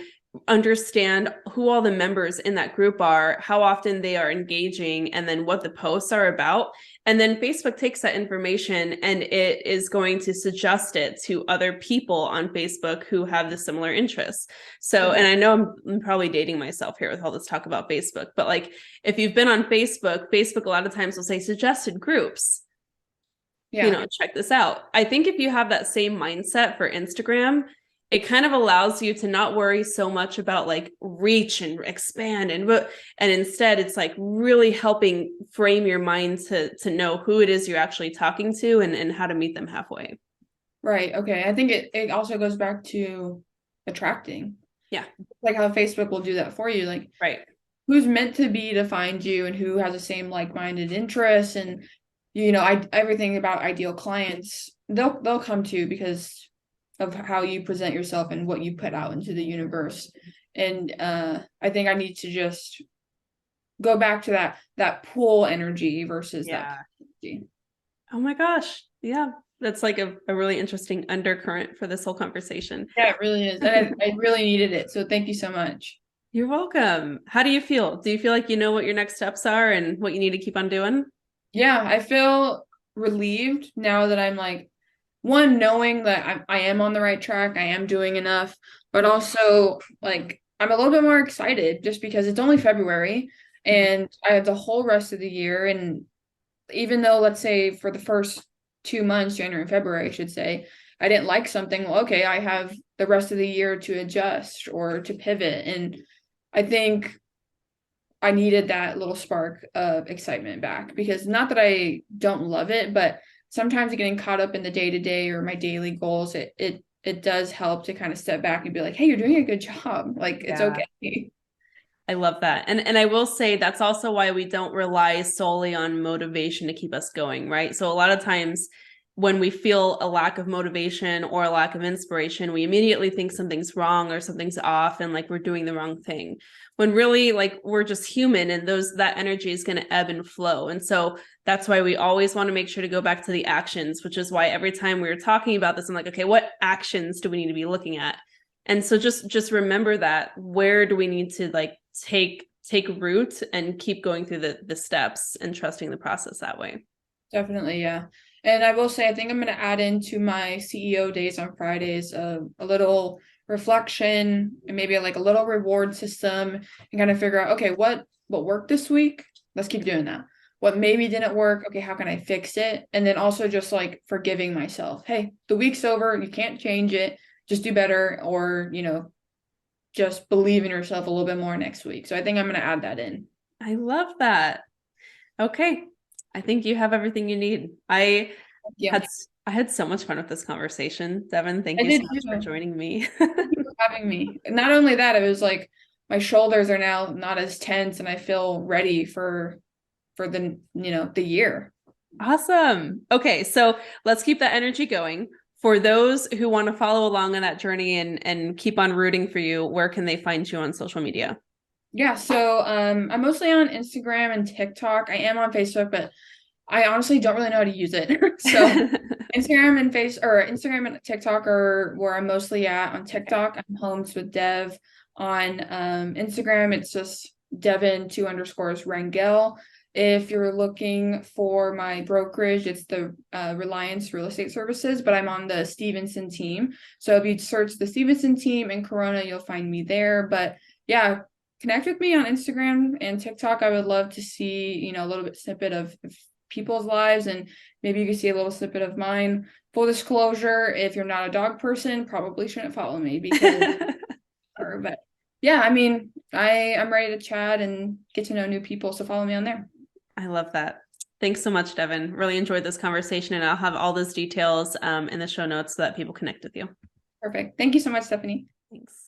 Speaker 1: understand who all the members in that group are, how often they are engaging, and then what the posts are about. And then Facebook takes that information and it is going to suggest it to other people on Facebook who have the similar interests. So, and I know I'm probably dating myself here with all this talk about Facebook, but like if you've been on Facebook, Facebook a lot of times will say suggested groups,
Speaker 2: yeah,
Speaker 1: check this out. I think if you have that same mindset for Instagram, it kind of allows you to not worry so much about like reach and expand and instead it's like really helping frame your mind to know who it is you're actually talking to and how to meet them halfway.
Speaker 2: right. Okay. I think it also goes back to attracting,
Speaker 1: Yeah,
Speaker 2: like how Facebook will do that for you. Like,
Speaker 1: right.
Speaker 2: who's meant to be to find you and who has the same like-minded interests, and everything about ideal clients, they'll come to you because of how you present yourself and what you put out into the universe. And I think I need to just go back to that pull energy versus that
Speaker 1: Yeah.
Speaker 2: energy.
Speaker 1: Oh my gosh. Yeah. That's like a really interesting undercurrent for this whole conversation.
Speaker 2: Yeah, it really is, and I really needed it, so thank you so much.
Speaker 1: You're welcome. How do you feel? Do you feel like you know what your next steps are and what you need to keep on doing?
Speaker 2: Yeah, I feel relieved now that I'm like, one, knowing that I am on the right track, I am doing enough, but also like I'm a little bit more excited just because it's only February and I have the whole rest of the year. And even though, let's say, for the first 2 months, January and February, I should say, I didn't like something, well, okay, I have the rest of the year to adjust or to pivot. And I think I needed that little spark of excitement back, because not that I don't love it, but sometimes getting caught up in the day to day or my daily goals, it does help to kind of step back and be like, hey, you're doing a good job. Like, it's
Speaker 1: Yeah.
Speaker 2: okay.
Speaker 1: I love that. And I will say that's also why we don't rely solely on motivation to keep us going, right? So a lot of times when we feel a lack of motivation or a lack of inspiration, we immediately think something's wrong or something's off and like we're doing the wrong thing. When really like we're just human and that energy is going to ebb and flow. And so that's why we always want to make sure to go back to the actions, which is why every time we were talking about this, I'm like, okay, what actions do we need to be looking at? And so just remember that, where do we need to like take take root and keep going through the steps and trusting the process that way.
Speaker 2: Definitely, yeah. And I will say, I think I'm going to add into my CEO days on Fridays a little reflection and maybe like a little reward system and kind of figure out, okay, what worked this week? Let's keep doing that. What maybe didn't work? Okay, how can I fix it? And then also just like forgiving myself. Hey, the week's over. You can't change it. Just do better, or, just believe in yourself a little bit more next week. So I think I'm going to add that in.
Speaker 1: I love that. Okay. I think you have everything you need.
Speaker 2: Yeah,
Speaker 1: I had so much fun with this conversation. Devin, thank
Speaker 2: I
Speaker 1: you so
Speaker 2: did
Speaker 1: much for
Speaker 2: too.
Speaker 1: joining me.
Speaker 2: Thank you for having me. Not only that, it was like my shoulders are now not as tense and I feel ready for the year.
Speaker 1: Awesome. Okay, so let's keep that energy going. For those who want to follow along on that journey and keep on rooting for you, where can they find you on social media?
Speaker 2: Yeah, so I'm mostly on Instagram and TikTok. I am on Facebook, but I honestly don't really know how to use it. So Instagram and TikTok are where I'm mostly at. On TikTok, I'm Homes with Dev. On Instagram, it's just Devin _Rangel. If you're looking for my brokerage, it's the Reliance Real Estate Services, but I'm on the Stevenson team. So if you search the Stevenson team in Corona, you'll find me there. But yeah, connect with me on Instagram and TikTok. I would love to see, a little bit snippet of people's lives, and maybe you can see a little snippet of mine. Full disclosure, if you're not a dog person, probably shouldn't follow me because but yeah, I mean, I'm ready to chat and get to know new people, so follow me on there.
Speaker 1: I love that. Thanks so much, Devin. Really enjoyed this conversation, and I'll have all those details in the show notes so that people connect with you.
Speaker 2: Perfect. Thank you so much, Stephanie.
Speaker 1: Thanks.